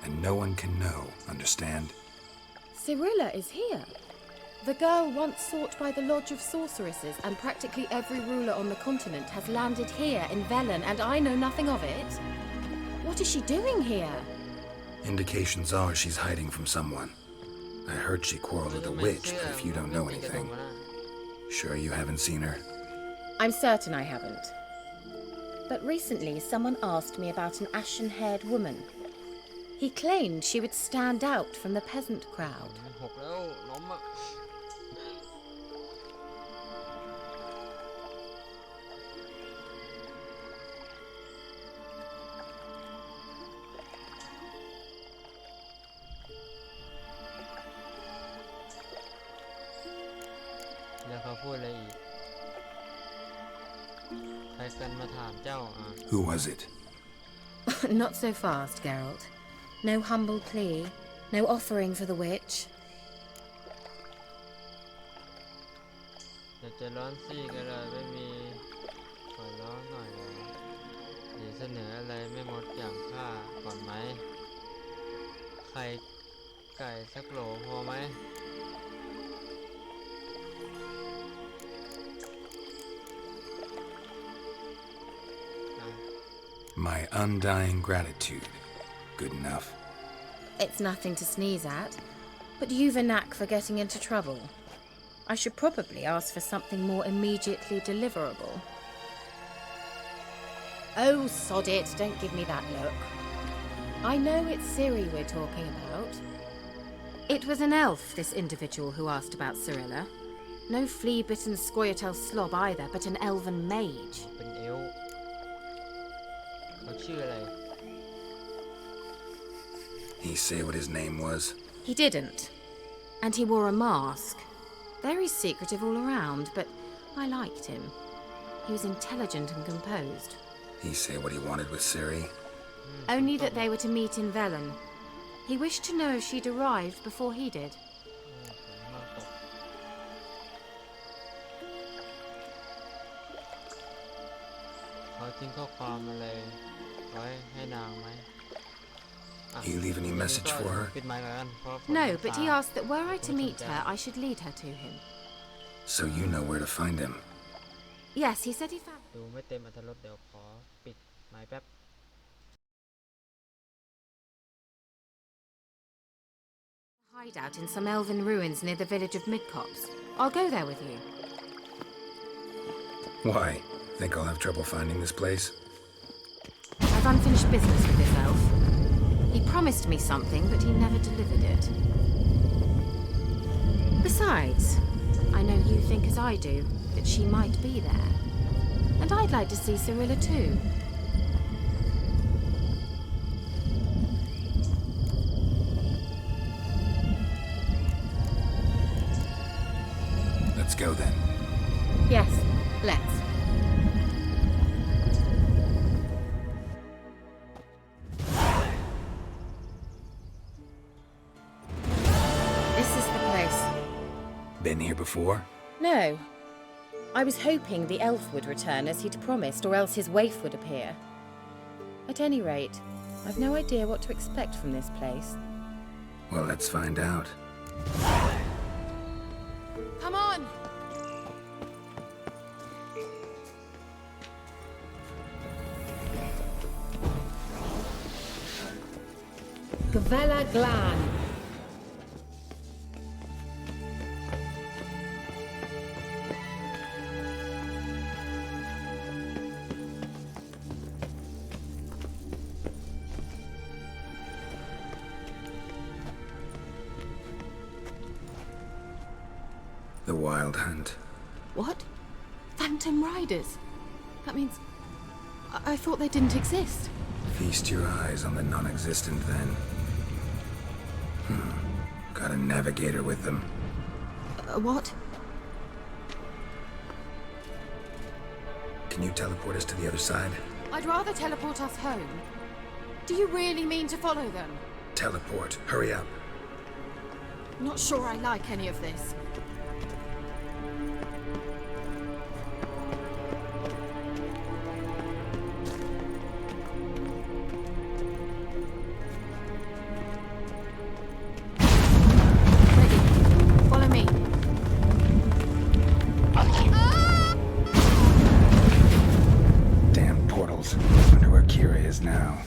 And no one can know, understand? Cirilla is here. The girl once sought by the Lodge of Sorceresses, and practically every ruler on the continent has landed here in Velen, and I know nothing of it. What is she doing here? Indications are she's hiding from someone. I heard she quarreled with a witch, but if you don't know anything, sure you haven't seen her? I'm certain I haven't. But recently someone asked me about an ashen-haired woman. He claimed she would stand out from the peasant crowd. หกแล้วล้มอ่ะแล้วเขาพูดอะไรอีกใครกันมาถามเจ้าอ่ะ Who was it? Not so fast, Geralt. No humble plea, no offering for the witch. อยากจะร้อนซี่ก็เลยไม่มีขอร้องหน่อยเลยหรือเสนออะไรไม่หมดอย่างข้าก่อนไหมไข่ไก่สักโหลพอไหม My undying gratitude. Good enough. It's nothing to sneeze at, but you've a knack for getting into trouble. I should probably ask for something more immediately deliverable. Oh, sod it, don't give me that look. I know it's Ciri we're talking about. It was an elf, this individual who asked about Cirilla. No flea-bitten Scoia'tael slob either, but an elven mage. เป็นเอลฟ์เขาชื่ออะไร He say what his name was? He didn't. And he wore a mask. Very secretive all around, but I liked him. He was intelligent and composed. He say what he wanted with Ciri? Only that they were to meet in Velen. He wished to know if she'd arrived before he did. เขาทิ้งข้อความอะไรไว้ให้นางไหม He leave any message for her? ปิดไมค์ก่อนเพราะ No, but he asked that were I to meet her, I should lead her to him. So you know where to find him. Yes, he said he found ดูไม่เต็มอรรถรสเดี๋ยวขอปิดไมค์แป๊บ a hideout in some elven ruins near the village of Midcopse. I'll go there with you. Why? Think I'll have trouble finding this place? I've unfinished business with this elf. He promised me something, but he never delivered it. Besides, I know you think as I do, that she might be there. And I'd like to see Cirilla too. Let's go then. Yes, let's. This is the place. Been here before? No. I was hoping the elf would return as he'd promised, or else his waif would appear. At any rate, I've no idea what to expect from this place. Well, let's find out. Come on! Gavella Glan. The Wild Hunt. What? Phantom Riders? That means... I thought they didn't exist. Feast your eyes on the non-existent then. Got a navigator with them. What? Can you teleport us to the other side? I'd rather teleport us home. Do you really mean to follow them? Teleport. Hurry up. Not sure I like any of this. Ready. Follow me. Damn portals. Wonder where Kira is now.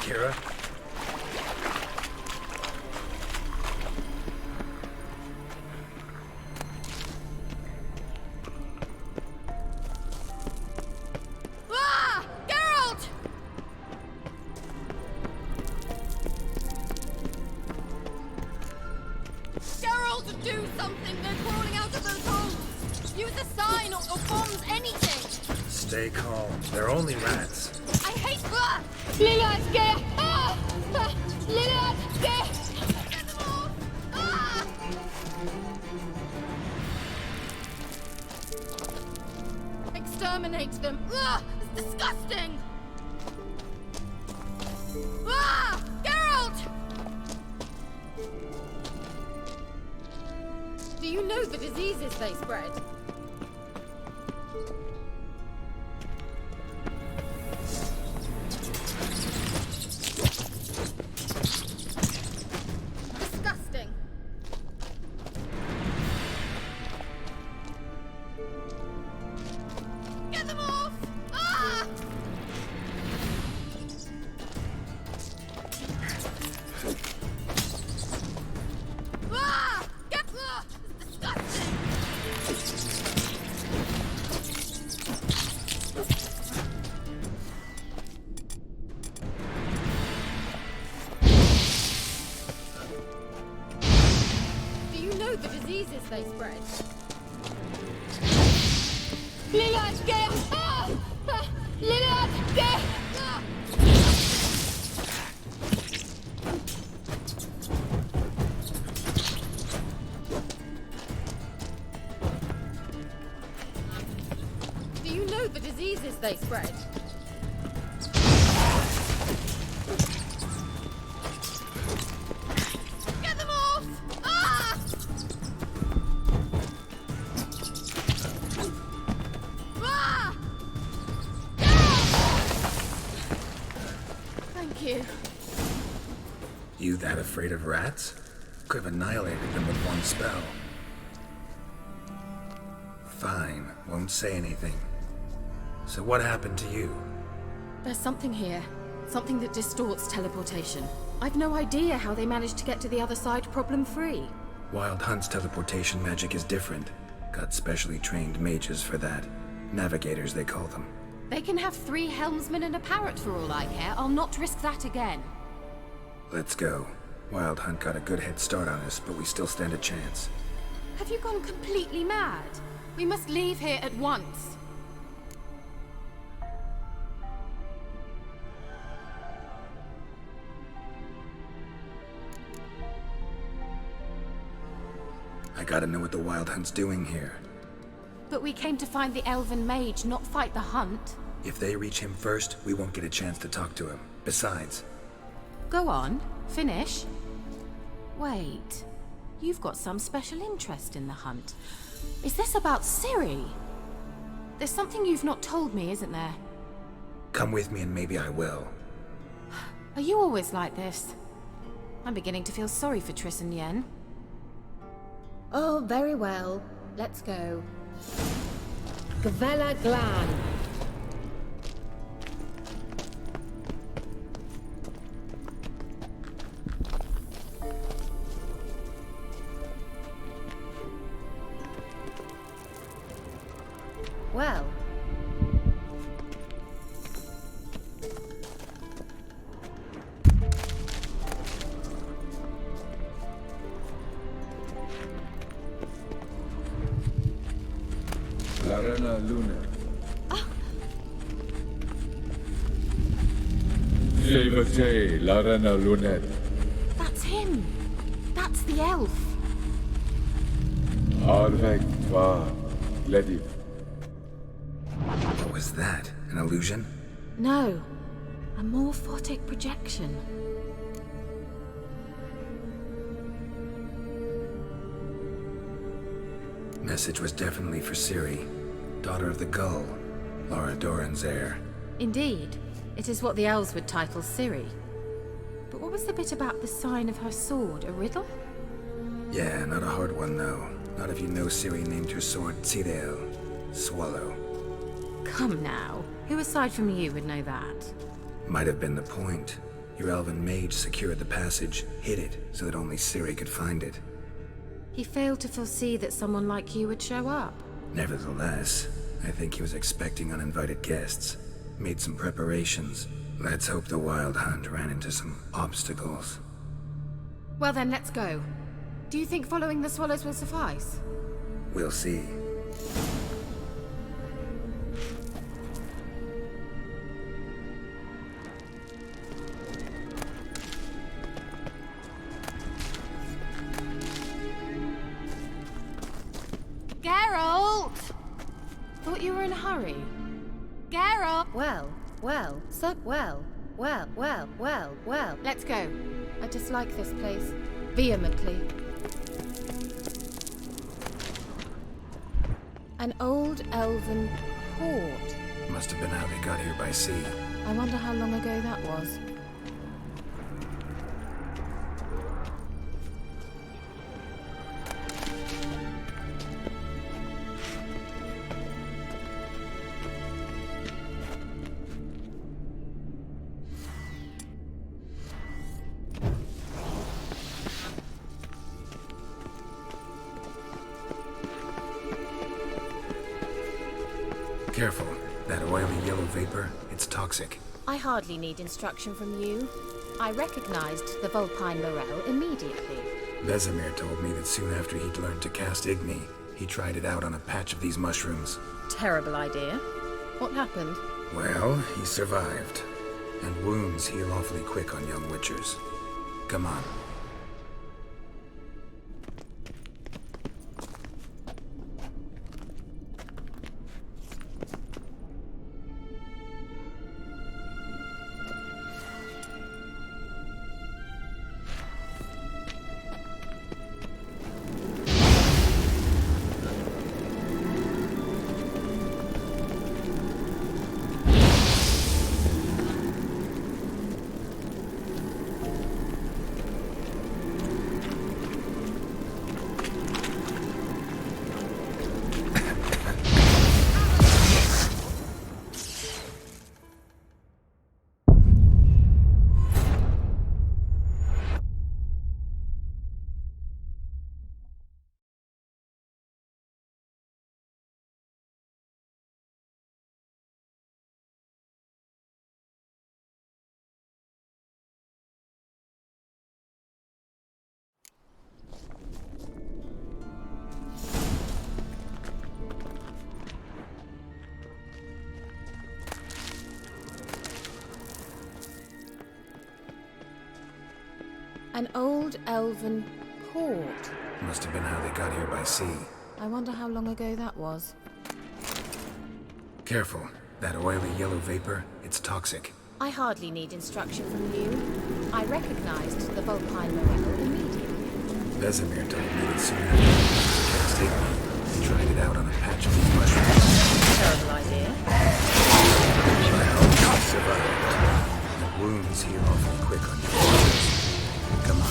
Kira? Ah! Geralt! Geralt, do something! They're crawling out of those holes! Use a sign or bombs, anything! Stay calm. They're only rats. I hate... Ah! Lillard's scared! Ah! Ah! Lillard's scared! Get them off! Ah! Exterminate them! Ah! It's disgusting! Ah! Geralt! Do you know the diseases they spread? know the diseases they spread? Lillard, get! Ah! Ah! Lillard, get! Ah! Do you know the diseases they spread? Get them off! Ah! Ah! Thank you. You that afraid of rats? Could have annihilated them with one spell. Fine, won't say anything. So what happened to you? There's something here. Something that distorts teleportation. I've no idea how they managed to get to the other side problem-free. Wild Hunt's teleportation magic is different. Got specially trained mages for that. Navigators, they call them. They can have 3 helmsmen and a parrot for all I care. I'll not risk that again. Let's go. Wild Hunt got a good head start on us, but we still stand a chance. Have you gone completely mad? We must leave here at once. I gotta know what the Wild Hunt's doing here. But we came to find the elven mage, not fight the hunt. If they reach him first, we won't get a chance to talk to him. Besides... Go on, finish. Wait, you've got some special interest in the hunt. Is this about Ciri? There's something you've not told me, isn't there? Come with me and maybe I will. Are you always like this? I'm beginning to feel sorry for Triss and Yen. Oh, very well. Let's go. Gavella Glan. Well. Larena Luna. Jevate Larena Lunet. That's him. That's the elf. Arvek Tva Lediv. What was that? An illusion? No. A morphotic projection. Message was definitely for Ciri, daughter of the Gull, Laura Doran's heir. Indeed. It is what the elves would title Ciri. But what was the bit about the sign of her sword? A riddle? Yeah, not a hard one though. Not if you know Ciri named her sword Tirel, Swallow. Come now. Who aside from you would know that? Might have been the point. Your elven mage secured the passage, hid it, so that only Ciri could find it. He failed to foresee that someone like you would show up. Nevertheless, I think he was expecting uninvited guests. Made some preparations. Let's hope the Wild Hunt ran into some obstacles. Well then, let's go. Do you think following the swallows will suffice? We'll see. Geralt! Thought you were in a hurry. Geralt! Well. Let's go. I dislike this place. Vehemently. An old elven port. Must have been how they got here by sea. I wonder how long ago that was. Careful. That oily yellow vapor, it's toxic. I hardly need instruction from you. I recognized the Vulpine Morel immediately. Vesemir told me that soon after he'd learned to cast Igni, he tried it out on a patch of these mushrooms. Terrible idea. What happened? Well, he survived. And wounds heal awfully quick on young witchers. Come on. An old elven port. Must have been how they got here by sea. I wonder how long ago that was. Careful. That oily yellow vapor, it's toxic. I hardly need instruction from you. I recognized the Vulpine Morel immediately. Vesemir told me that soon after he cast Igni, he tried it out on a patch of these mushrooms. Terrible idea. Well, he survived. The wounds heal awfully quick on young witchers. Come on.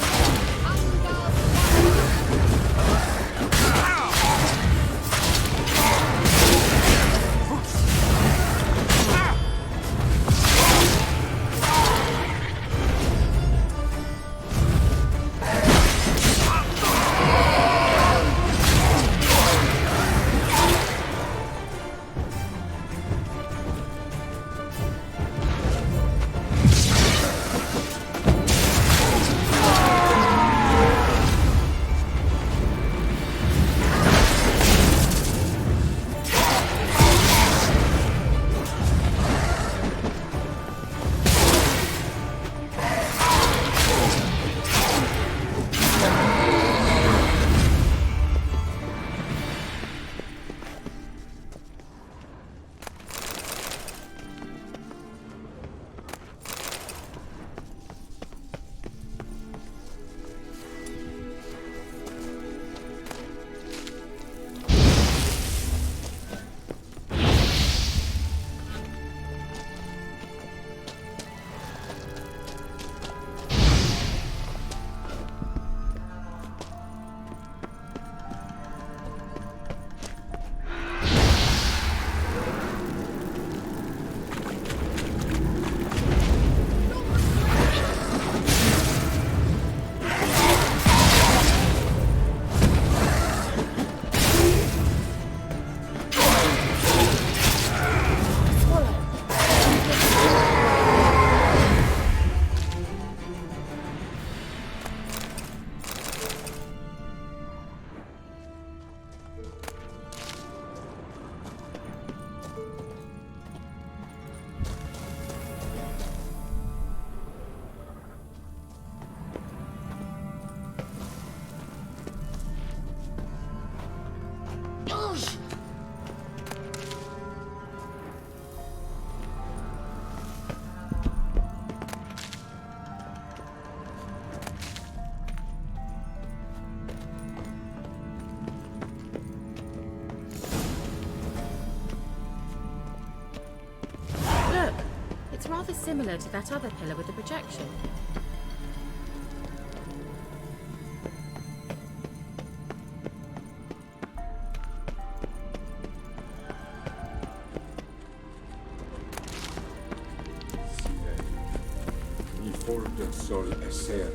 It's rather similar to that other pillar with the projection. Ni forte sol esser.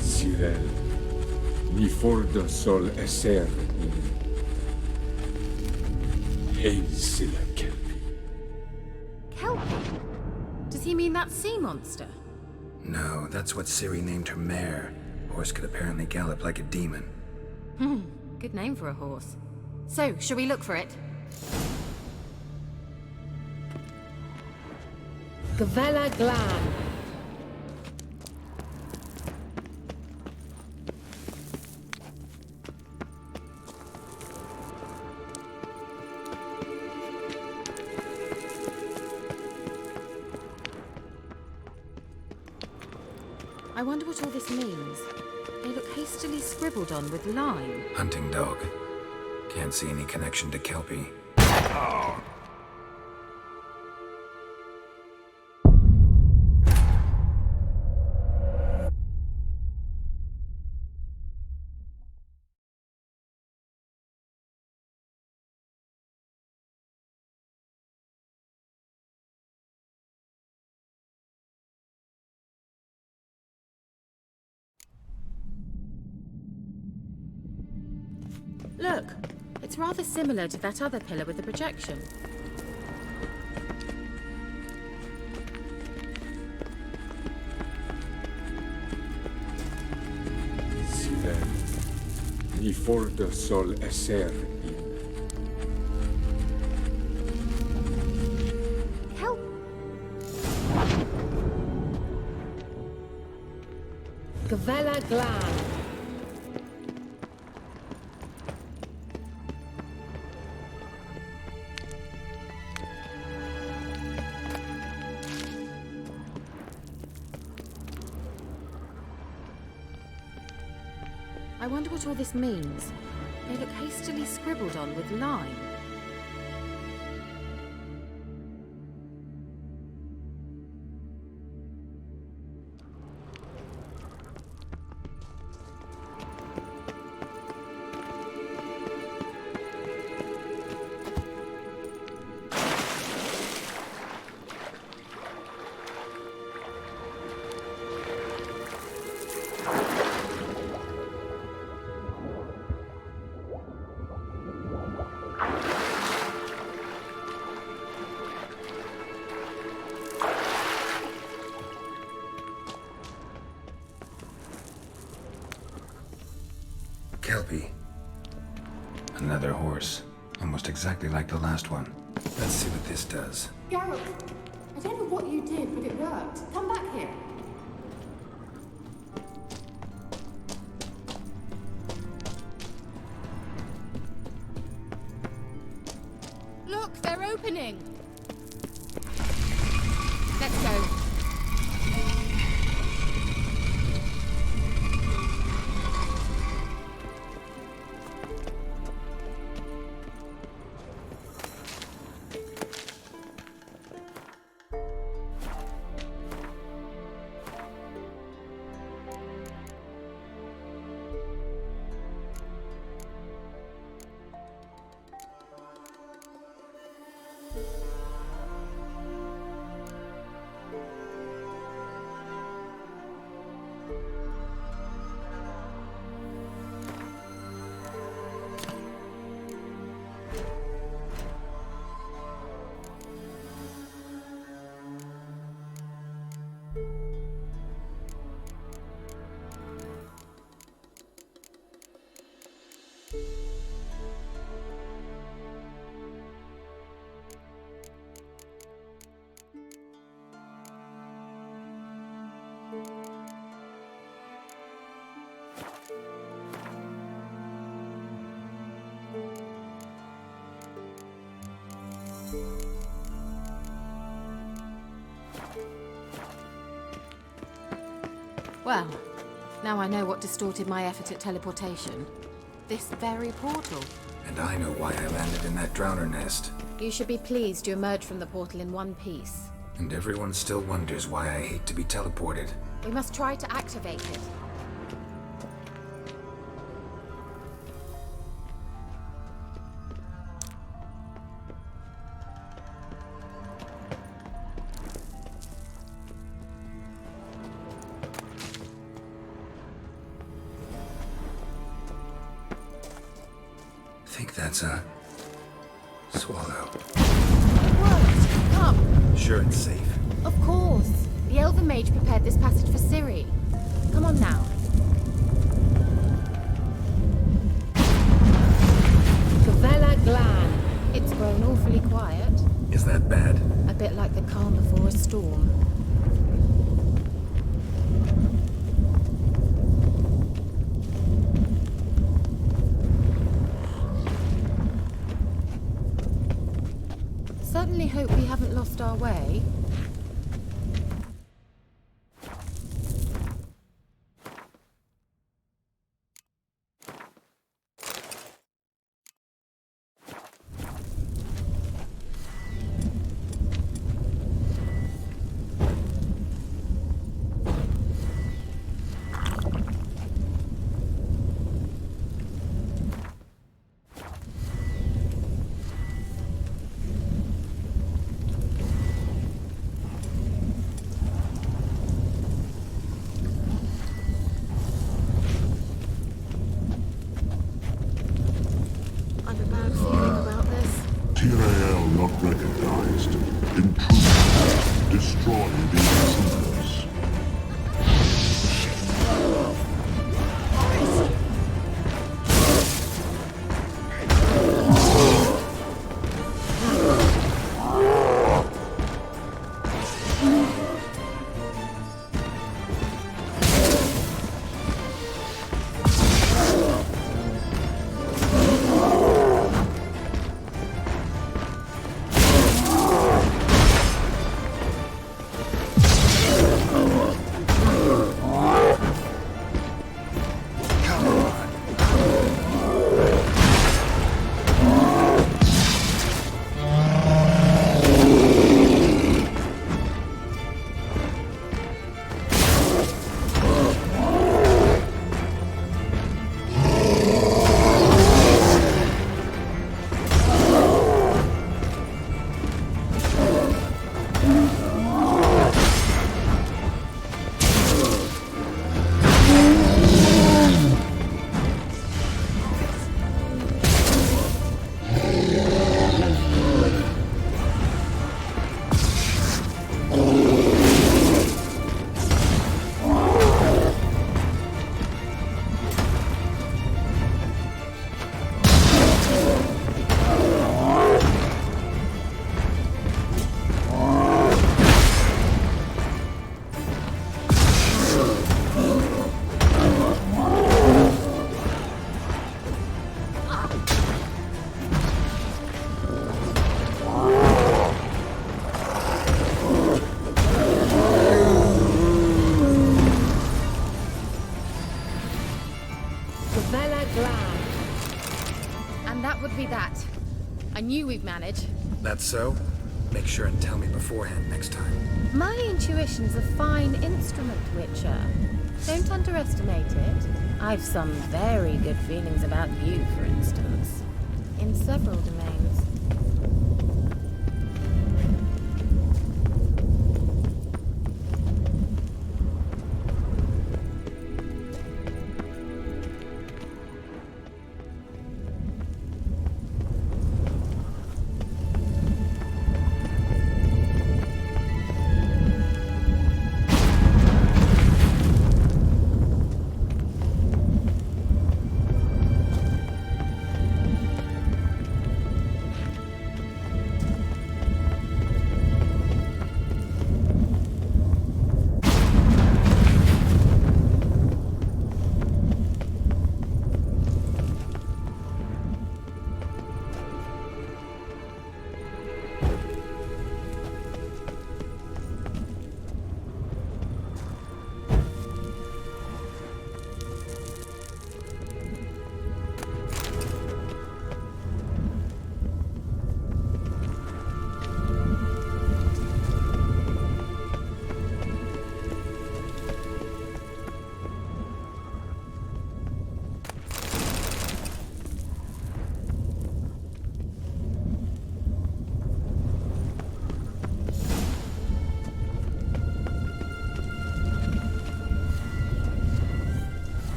Sirel. Ni forte sol esser. Hey, Silla Kelpie. Kelpie? Does he mean that sea monster? No, that's what Ciri named her mare. Horse could apparently gallop like a demon. Good name for a horse. So, shall we look for it? Gavella Glan. I wonder what all this means. They look hastily scribbled on with lime. Hunting dog. Can't see any connection to Kelpie. Look, it's rather similar to that other pillar with the projection. Sivel, ni forda sol esser in. Help! Gavella Glan. I wonder what all this means. They look hastily scribbled on with lime. Kelpie. Another horse. Almost exactly like the last one. Let's see what this does. Garrett, I don't know what you did, but it worked. Come back here. Look, they're opening. Let's go. Well, now I know what distorted my effort at teleportation. This very portal. And I know why I landed in that drowner nest. You should be pleased you emerged from the portal in one piece. And everyone still wonders why I hate to be teleported. We must try to activate it. I think that's a swallow. It worked! Come! Sure it's safe. Of course! The Elven Mage prepared this passage for Ciri. Come on now. Gavella Glan. It's grown awfully quiet. Is that bad? A bit like the calm before a storm. Certainly hope we haven't lost our way. Tyrael not recognized. Intrusion. Destroy the intruders. And that would be that. I knew we'd manage. That's so? Make sure and tell me beforehand next time. My intuition's a fine instrument, Witcher. Don't underestimate it. I've some very good feelings about you, for instance. In several domains.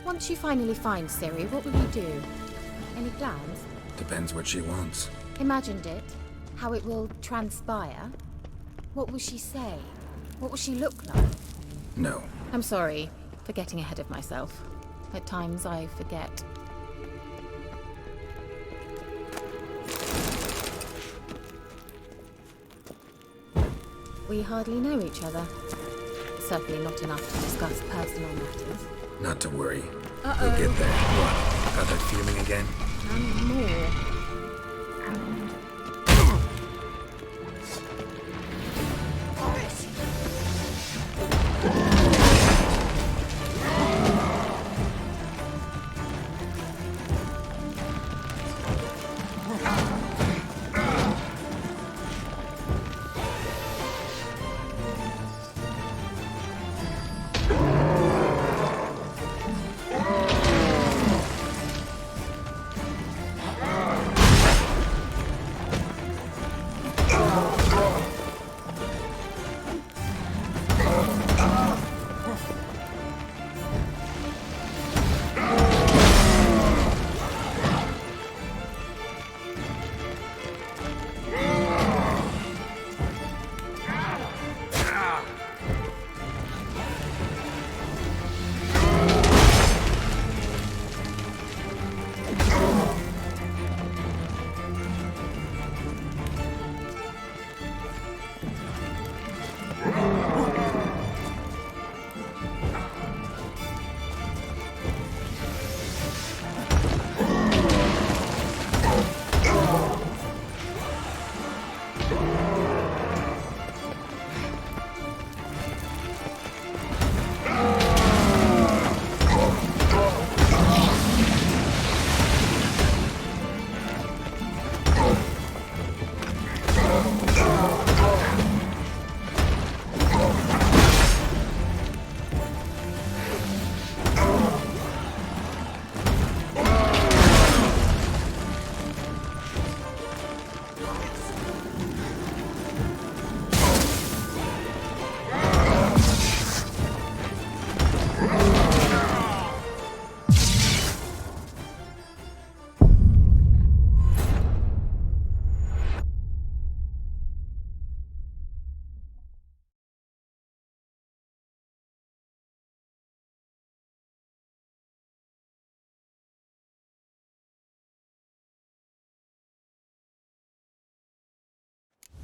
Once you finally find Ciri, what will you do? Any plans? Depends what she wants. Imagined it? How it will transpire? What will she say? What will she look like? No. I'm sorry for getting ahead of myself. At times I forget. We hardly know each other. Certainly not enough to discuss personal matters. Not to worry. Uh-oh. We'll get there. What? Got that feeling again? And more.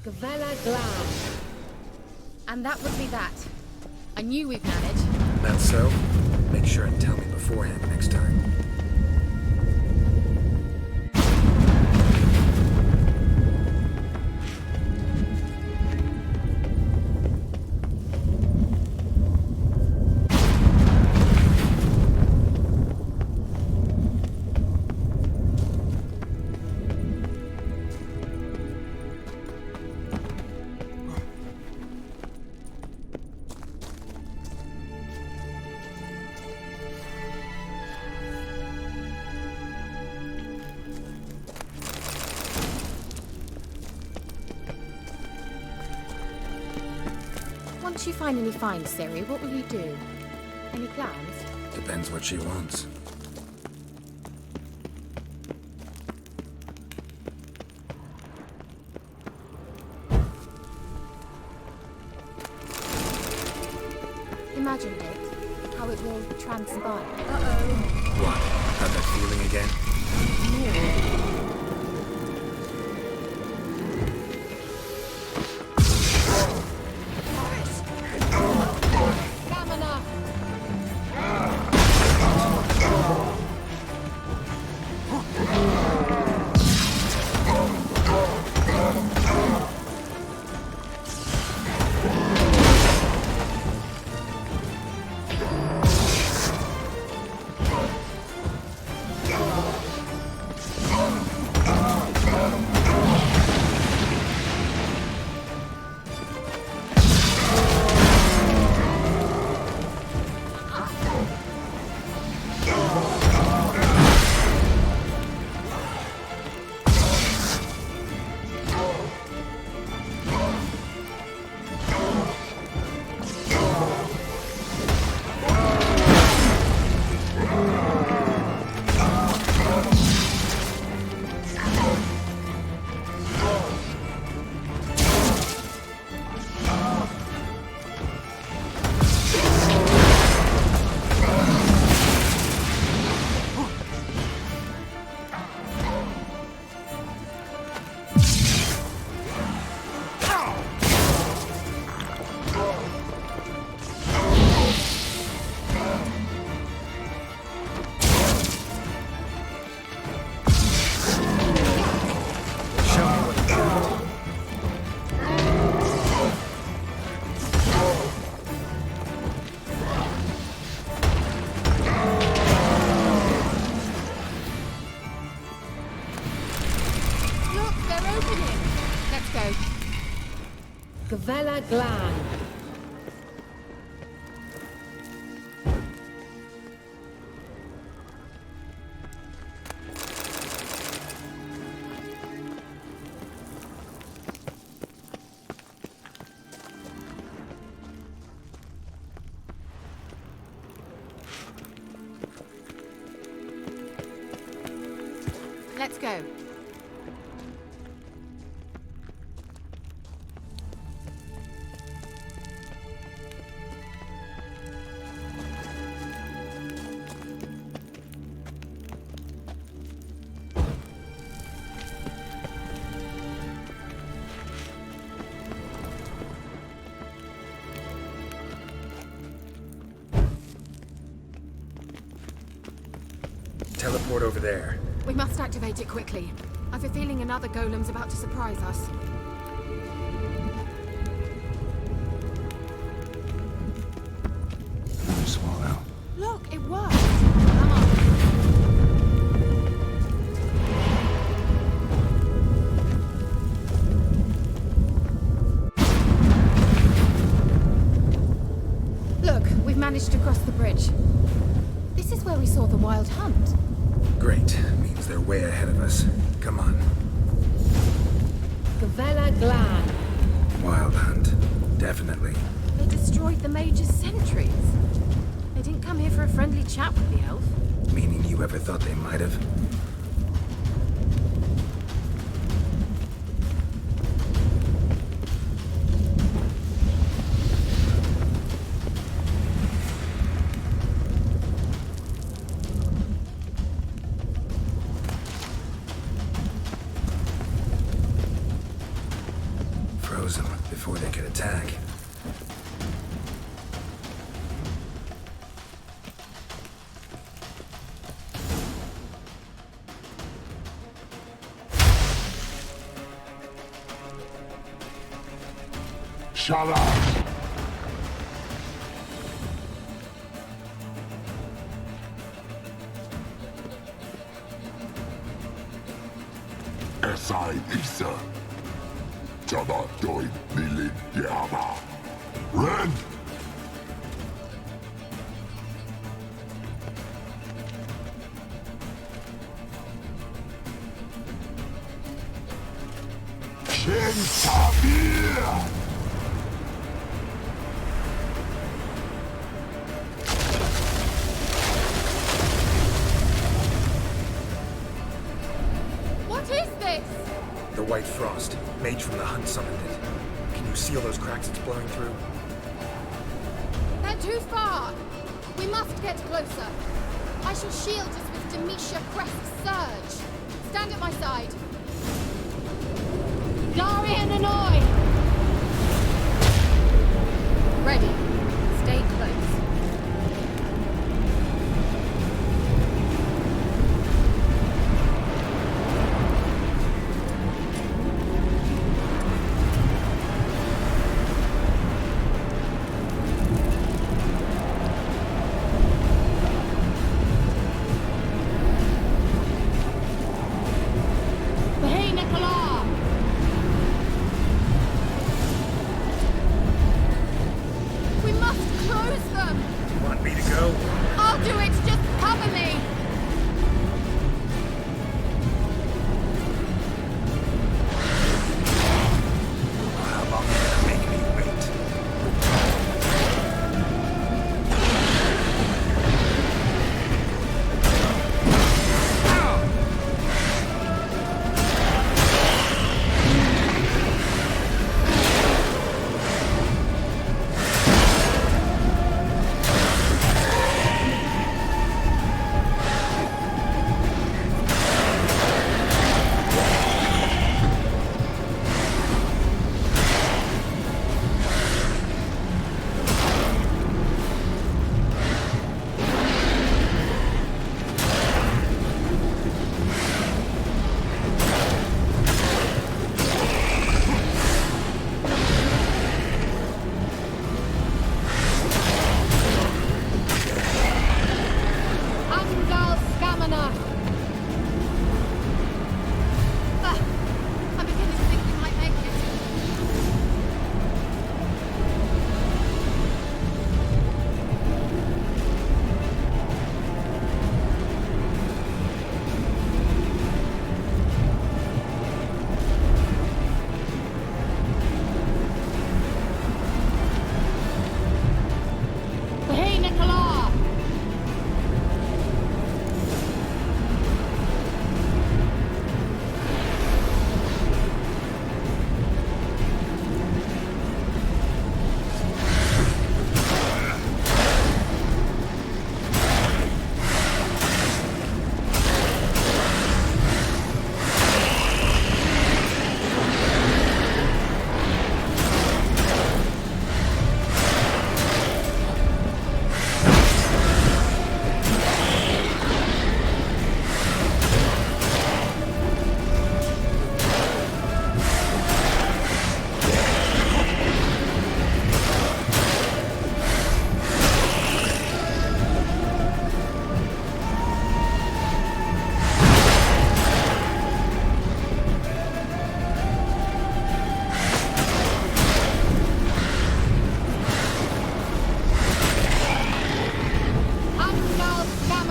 Gavella Glam. And that would be that. I knew we'd manage. That's so? Make sure and tell me beforehand next time. Once you finally find Ciri, what will you do? Any plans? Depends what she wants. Imagined it. How it will transpire. What? Got that feeling again? Oh! Gavella Glan. Let's go. Teleport over there. We must activate it quickly. I've a feeling another golem's about to surprise us. Swallow. Look, it worked! Come on. Look, we've managed to cross the bridge. This is where we saw the wild hunt. Great. Means they're way ahead of us. Come on. Gavella Glan. Wild hunt. Definitely. They destroyed the Major's sentries. They didn't come here for a friendly chat with the elf. Meaning you ever thought they might have? Froze them before they could attack. Shut up! Esai Isa. Jabba doin milin yama. Ren! Ken Tabir! What is this? The White Frost. Mage from the hunt summoned it. Can you see all those cracks it's blowing through? They're too far. We must get closer. I shall shield us with Demetia Crest's surge. Stand at my side. Darian and Oi! Ready. Stay close. Hey, Nicola! We must close them!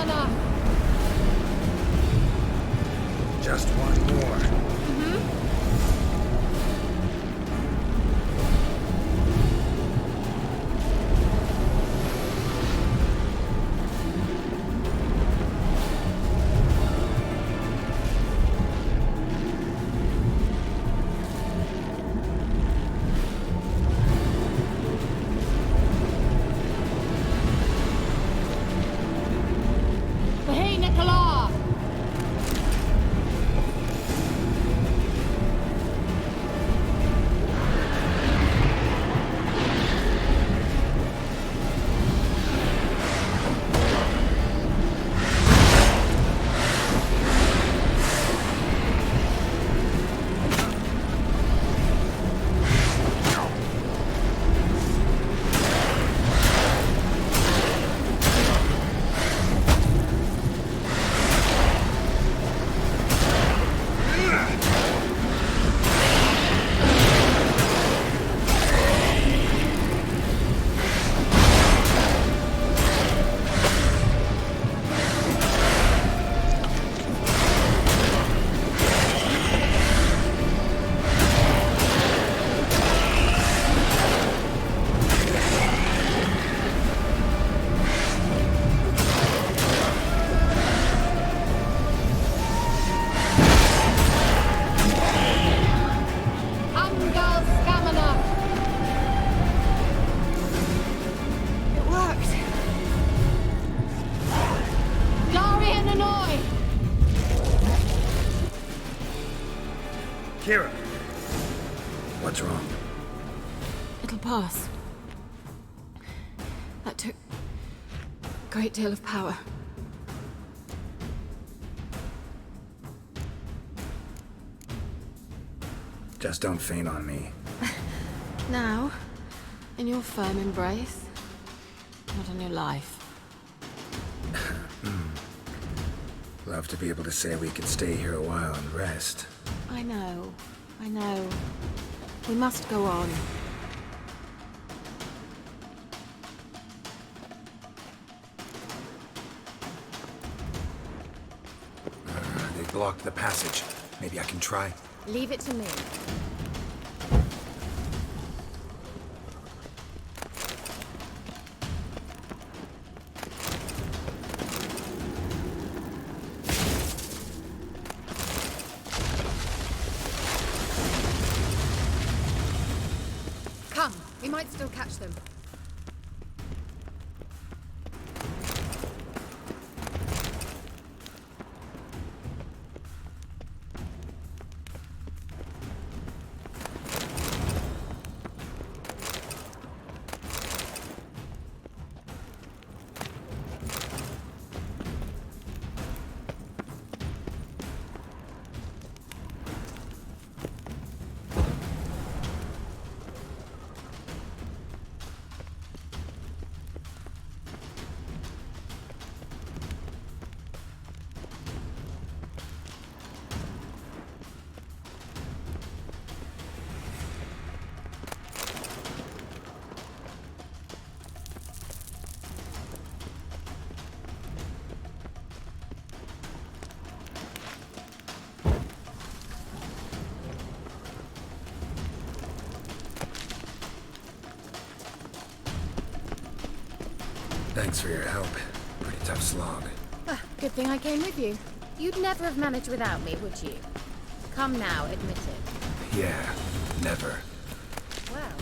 Scamana! Just one more. Hey, Nicola! Amgal Scamana! It worked! Darian Annoy! Kira! What's wrong? It'll pass. That took a great deal of power. Just don't faint on me. Now, in your firm embrace, not on your life. Love to be able to say we could stay here a while and rest. I know. We must go on. They blocked the passage. Maybe I can try. Leave it to me. Come, we might still catch them. Thanks for your help. Pretty tough slog. Good thing I came with you. You'd never have managed without me, would you? Come now, admit it. Yeah, never. Well.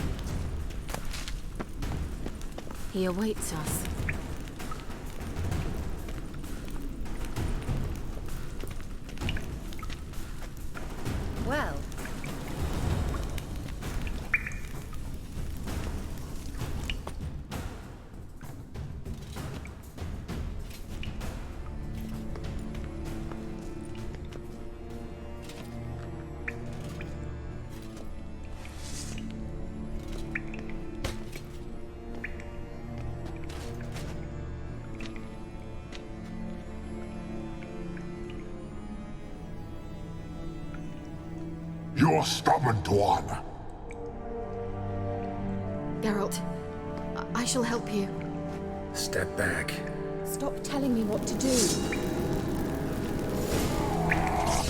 He awaits us. Well. You're stubborn, Tuan. Geralt, I shall help you. Step back. Stop telling me what to do.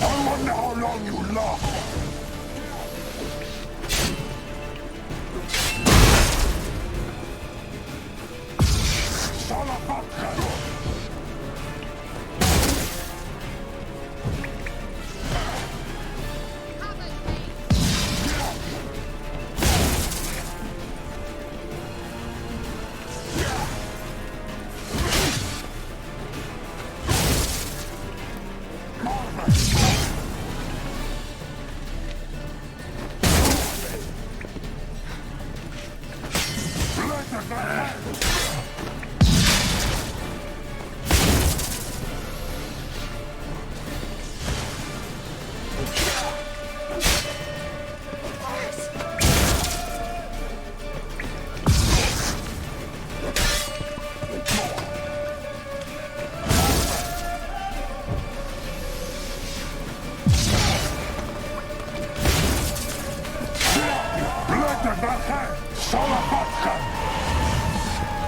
I wonder how long you last.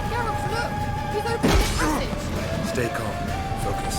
Geralt, look! He's opening the passage! Stay calm. Focus.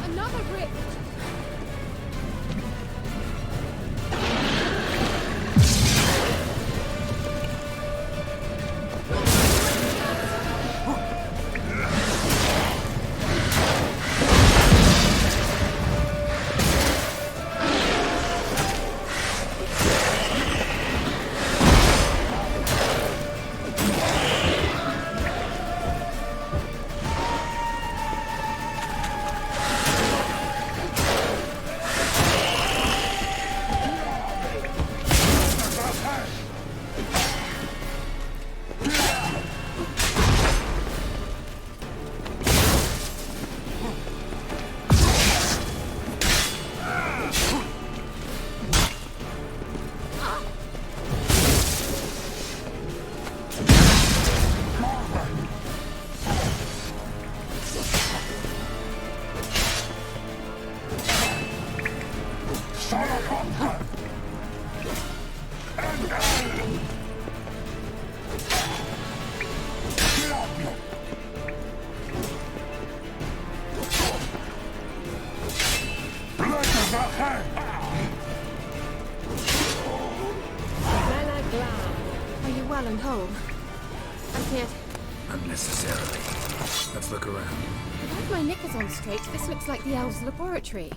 Another rift! Are you well and whole? I'm here. Unnecessarily. Let's look around. If I have my knickers on straight, this looks like the elves' laboratory.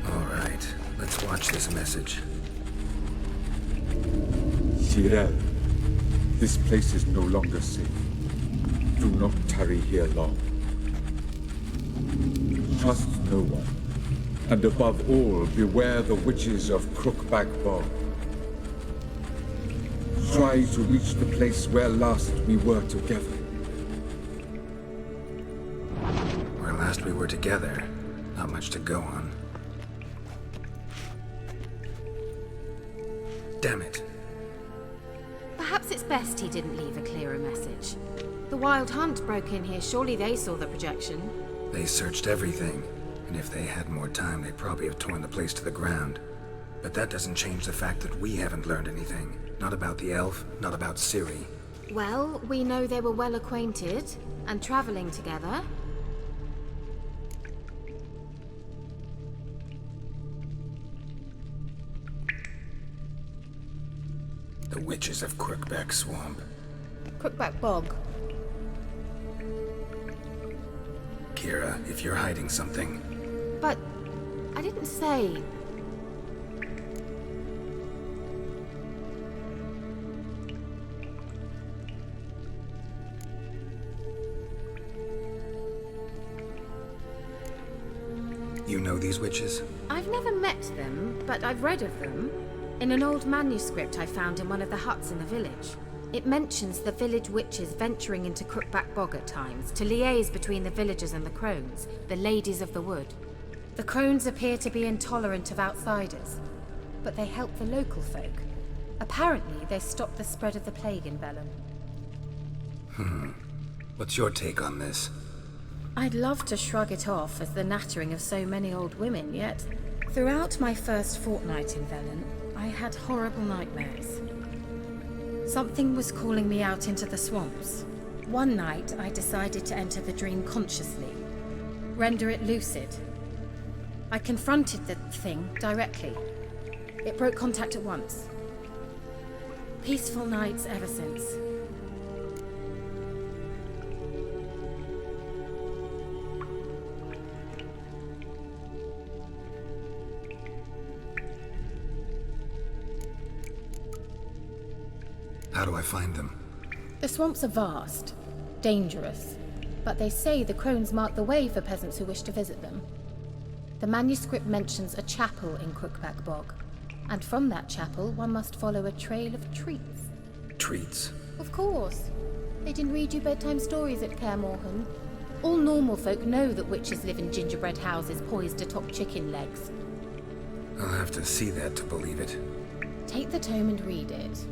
All right, let's watch this message. Tyrell, this place is no longer safe. Do not tarry here long. Trust no one. And above all, beware the witches of Crookback Bog. Try to reach the place where last we were together. we were together. Not much to go on. Damn it. Perhaps it's best he didn't leave a clearer message. The Wild Hunt broke in here. Surely they saw the projection. They searched everything, and if they had more time, they'd probably have torn the place to the ground. But that doesn't change the fact that we haven't learned anything. Not about the elf, not about Ciri. Well, we know they were well acquainted and traveling together. The Witches of Crookback Swamp. Crookback Bog. Kira, if you're hiding something... But I didn't say. You know these witches? I've never met them, but I've read of them. In an old manuscript I found in one of the huts in the village. It mentions the village witches venturing into Crookback Bog at times to liaise between the villagers and the crones, the ladies of the wood. The crones appear to be intolerant of outsiders, but they help the local folk. Apparently, they stopped the spread of the plague in Velen. What's your take on this? I'd love to shrug it off as the nattering of so many old women, yet throughout my first fortnight in Velen, I had horrible nightmares. Something was calling me out into the swamps. One night, I decided to enter the dream consciously, render it lucid. I confronted the thing directly. It broke contact at once. Peaceful nights ever since. How do I find them? The swamps are vast, dangerous, but they say the crones mark the way for peasants who wish to visit them. The manuscript mentions a chapel in Crookback Bog, and from that chapel one must follow a trail of treats. Treats? Of course. They didn't read you bedtime stories at Kaer Morhen. All normal folk know that witches live in gingerbread houses poised atop chicken legs. I'll have to see that to believe it. Take the tome and read it.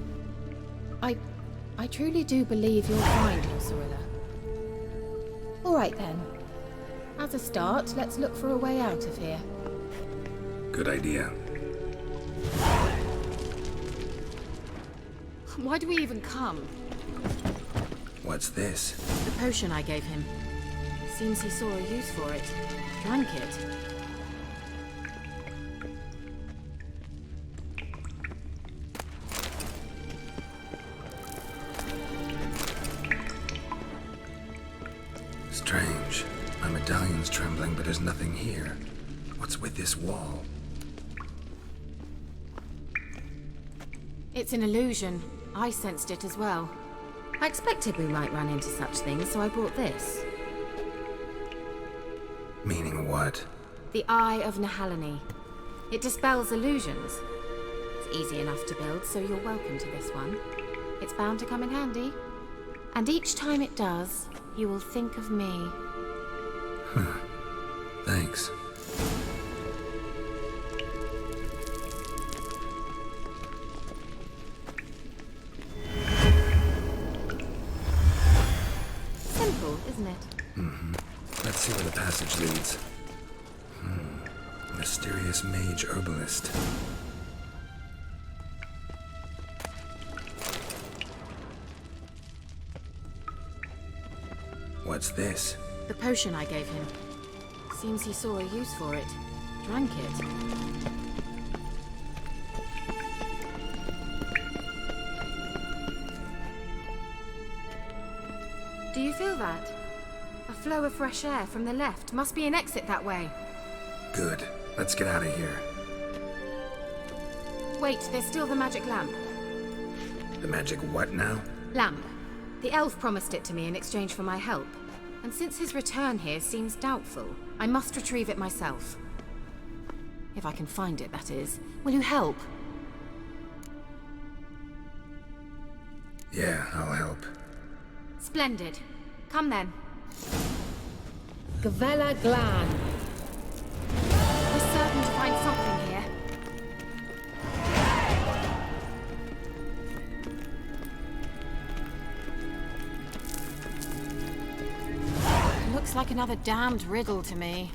I truly do believe you'll find your Cyrilla. All right then. As a start, let's look for a way out of here. Good idea. Why do we even come? What's this? The potion I gave him. Seems he saw a use for it. Drank it. Strange. My medallion's trembling, but there's nothing here. What's with this wall? It's an illusion. I sensed it as well. I expected we might run into such things, so I brought this. Meaning what? The Eye of Nahalani. It dispels illusions. It's easy enough to build, so you're welcome to this one. It's bound to come in handy. And each time it does, you will think of me. Thanks. Simple, isn't it? Let's see where the passage leads. Mysterious mage herbalist. What's this? The potion I gave him. Seems he saw a use for it. Drank it. Do you feel that? A flow of fresh air from the left. Must be an exit that way. Good. Let's get out of here. Wait, there's still the magic lamp. The magic what now? Lamp. The elf promised it to me in exchange for my help. And since his return here seems doubtful, I must retrieve it myself. If I can find it, that is. Will you help? Yeah, I'll help. Splendid. Come then. Gavella Glan. We're certain to find something here. Looks like another damned riddle to me.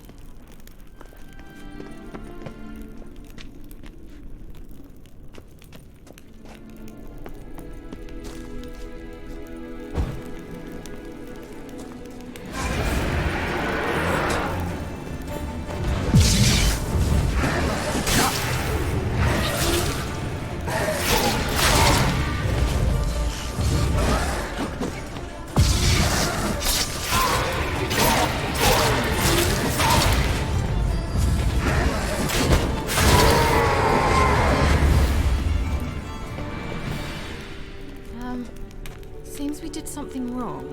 Seems we did something wrong.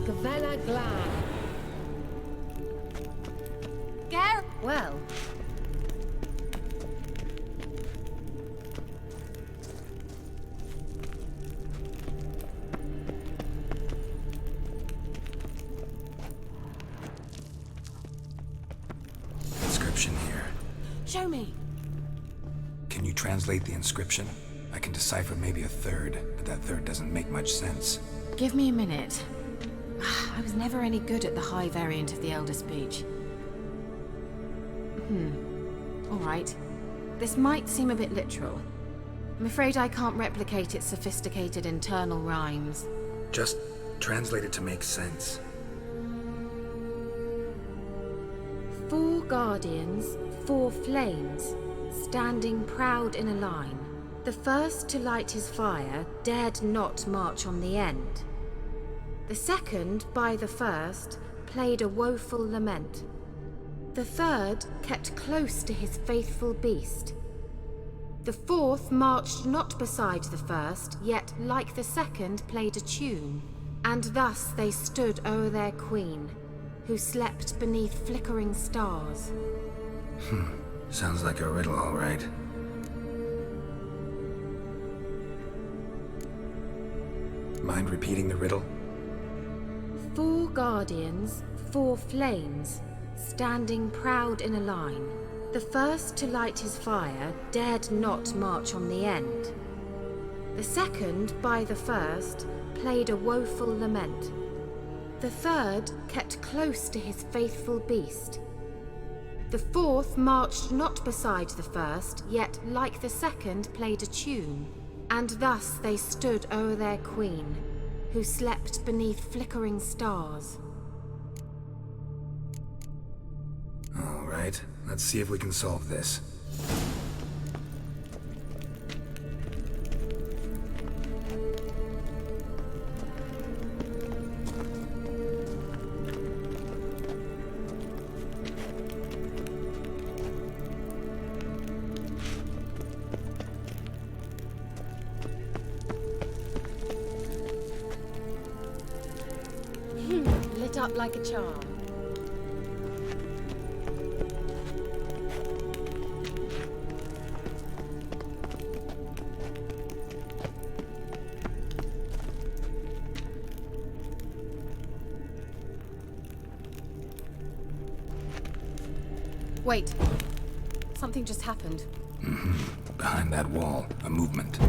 Gavella Glan. Ger? Well. Inscription here. Show me. Can you translate the inscription? I can decipher maybe a third, but that third doesn't make much sense. Give me a minute. I was never any good at the high variant of the Elder speech. Alright. This might seem a bit literal. I'm afraid I can't replicate its sophisticated internal rhymes. Just translate it to make sense. 4 guardians, 4 flames, standing proud in a line. The first to light his fire dared not march on the end. The second, by the first, played a woeful lament. The third kept close to his faithful beast. The fourth marched not beside the first, yet like the second played a tune. And thus they stood o'er their queen, who slept beneath flickering stars. Sounds like a riddle, all right. Mind repeating the riddle? 4 guardians, 4 flames, standing proud in a line. The first to light his fire dared not march on the end. The second, by the first, played a woeful lament. The third kept close to his faithful beast. The fourth marched not beside the first, yet like the second played a tune. And thus they stood o'er their queen, who slept beneath flickering stars. All right, let's see if we can solve this. Lit up like a charm. Wait. Something just happened. Behind that wall, a movement.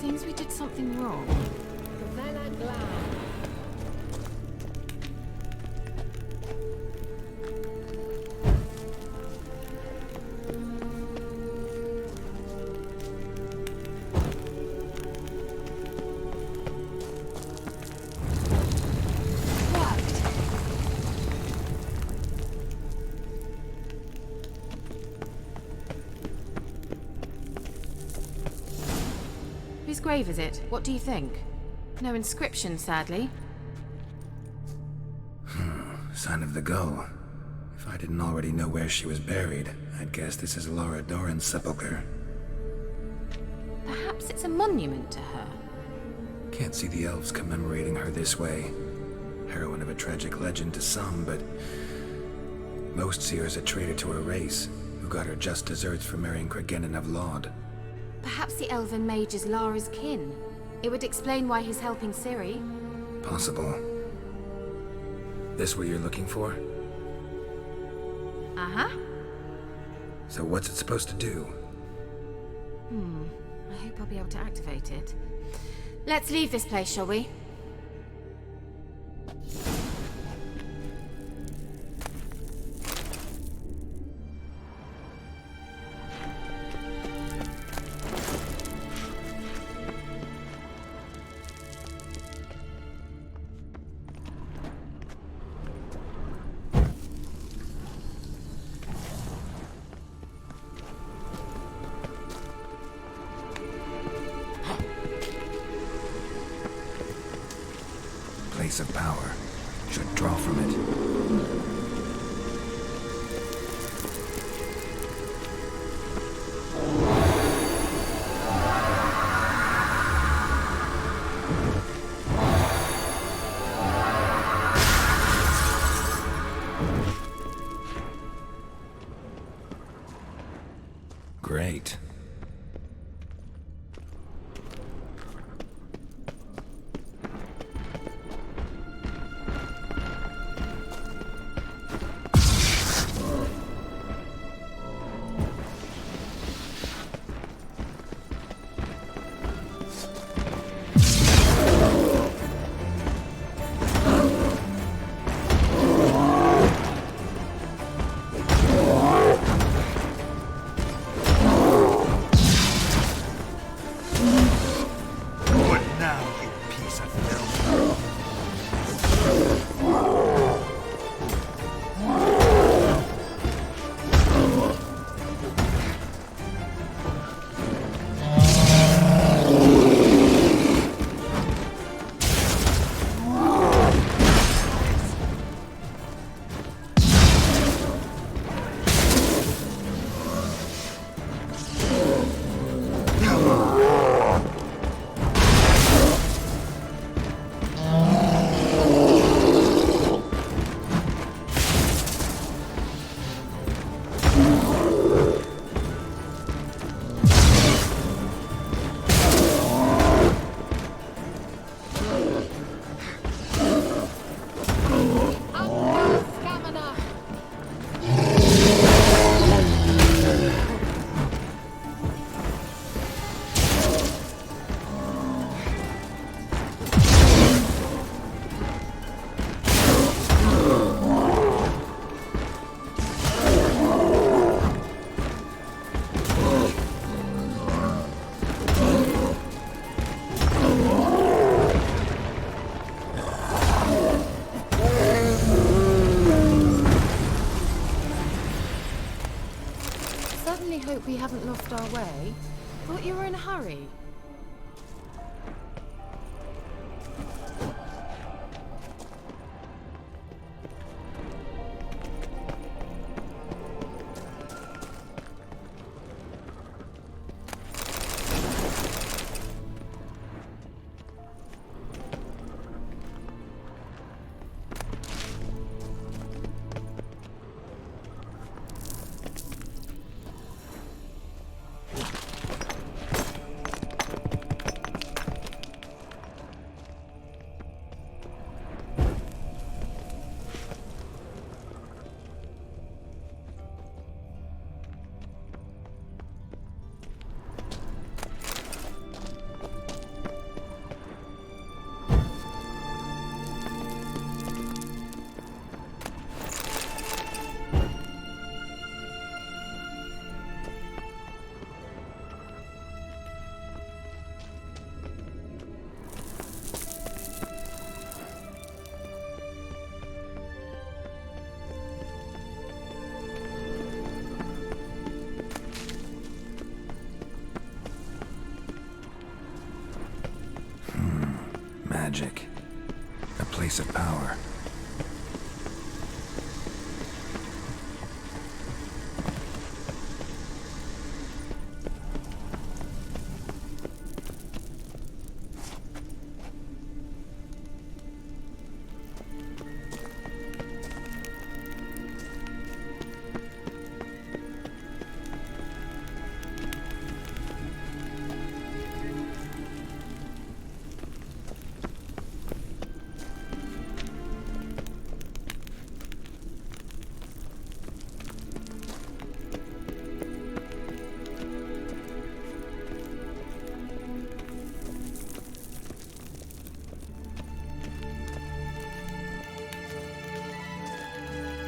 Seems we did something wrong. Whose grave is it? What do you think? No inscription, sadly. Sign of the Go. If I didn't already know where she was buried, I'd guess this is Laura Doran's sepulchre. Perhaps it's a monument to her. Can't see the elves commemorating her this way. Heroine of a tragic legend to some, but most see her as a traitor to her race, who got her just desserts for marrying Cregennan of Laud. Perhaps the elven mage is Lara's kin. It would explain why he's helping Ciri. Possible. This what you're looking for? Uh-huh. So what's it supposed to do? I hope I'll be able to activate it. Let's leave this place, shall we? Place of power. Should draw from it. Great. Hope we haven't lost our way. Thought you were in a hurry. Magic. A place of power.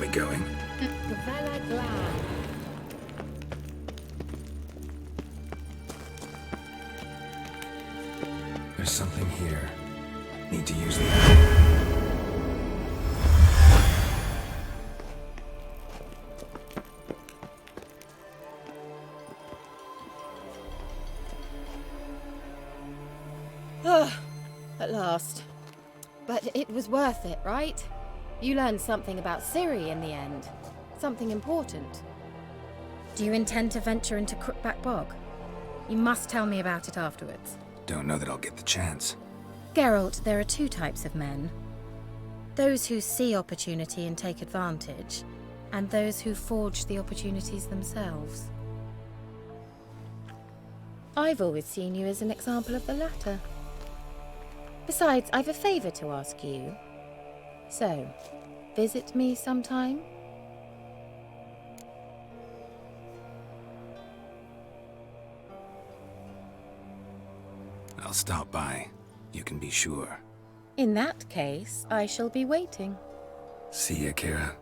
We going? Vela glad. There's something here. Need to use the... At last. But it was worth it, right? You learned something about Ciri in the end. Something important. Do you intend to venture into Crookback Bog? You must tell me about it afterwards. Don't know that I'll get the chance. Geralt, there are two types of men. Those who see opportunity and take advantage, and those who forge the opportunities themselves. I've always seen you as an example of the latter. Besides, I've a favour to ask you. So, visit me sometime? I'll stop by. You can be sure. In that case, I shall be waiting. See ya, Kira.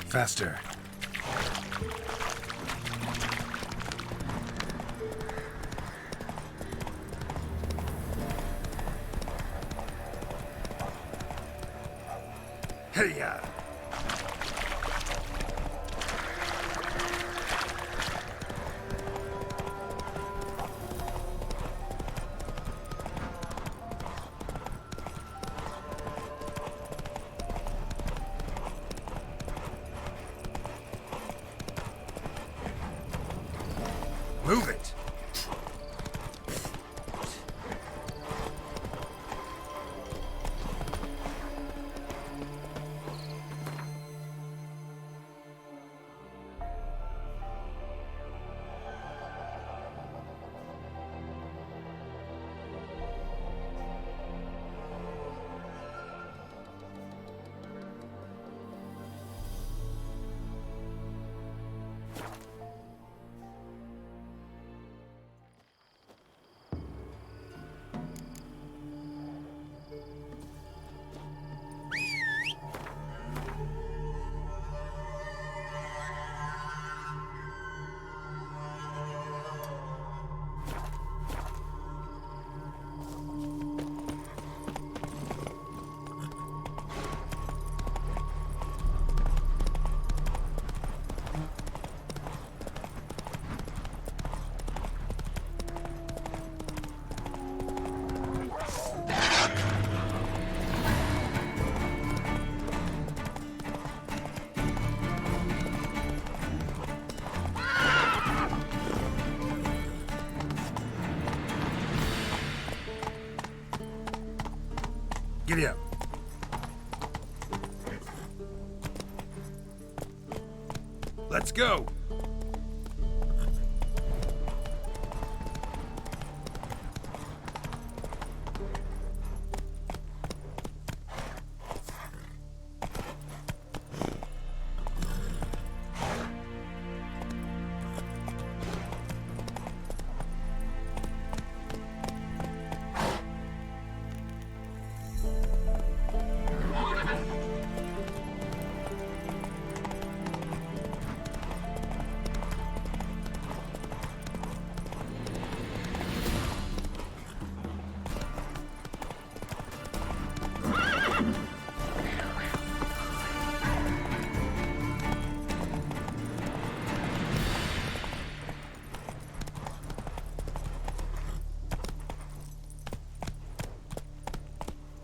Faster. Hey-ya! Move it! Giddy up. Let's go.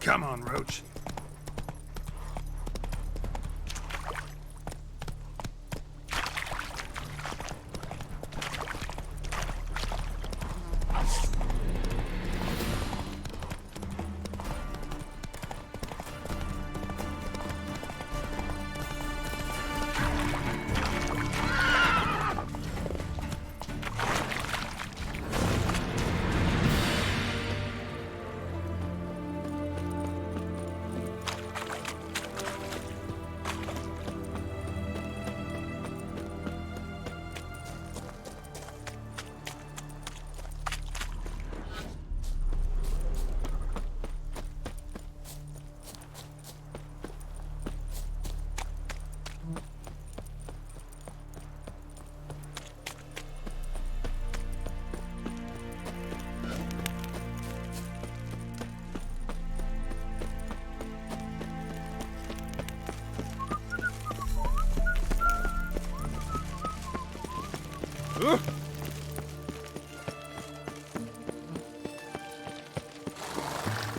Come on, Roach.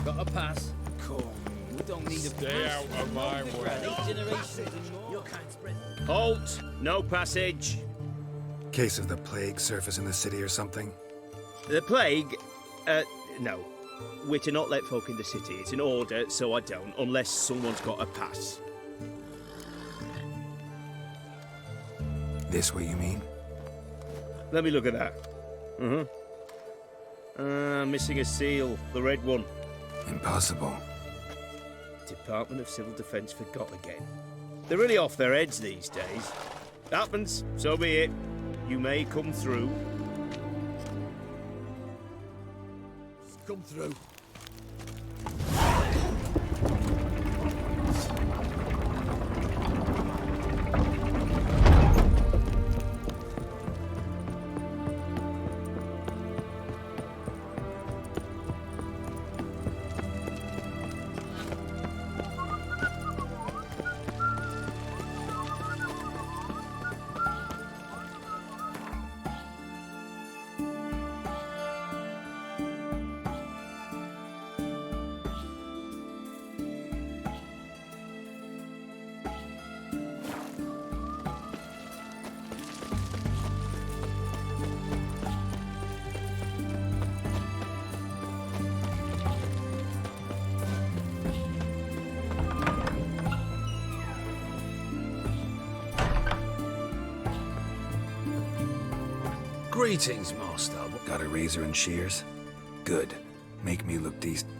Got a pass. Cool. We don't need a Stay out of my way. Your kind spread. Halt! No passage. Case of the plague surface in the city or something? The plague? No. We're to not let folk in the city. It's an order, so I don't, unless someone's got a pass. This way, you mean? Let me look at that. Missing a seal. The red one. Impossible. Department of Civil Defence forgot again. They're really off their heads these days. Happens, so be it. You may come through. Come through. Greetings, Master. Got a razor and shears? Good. Make me look decent.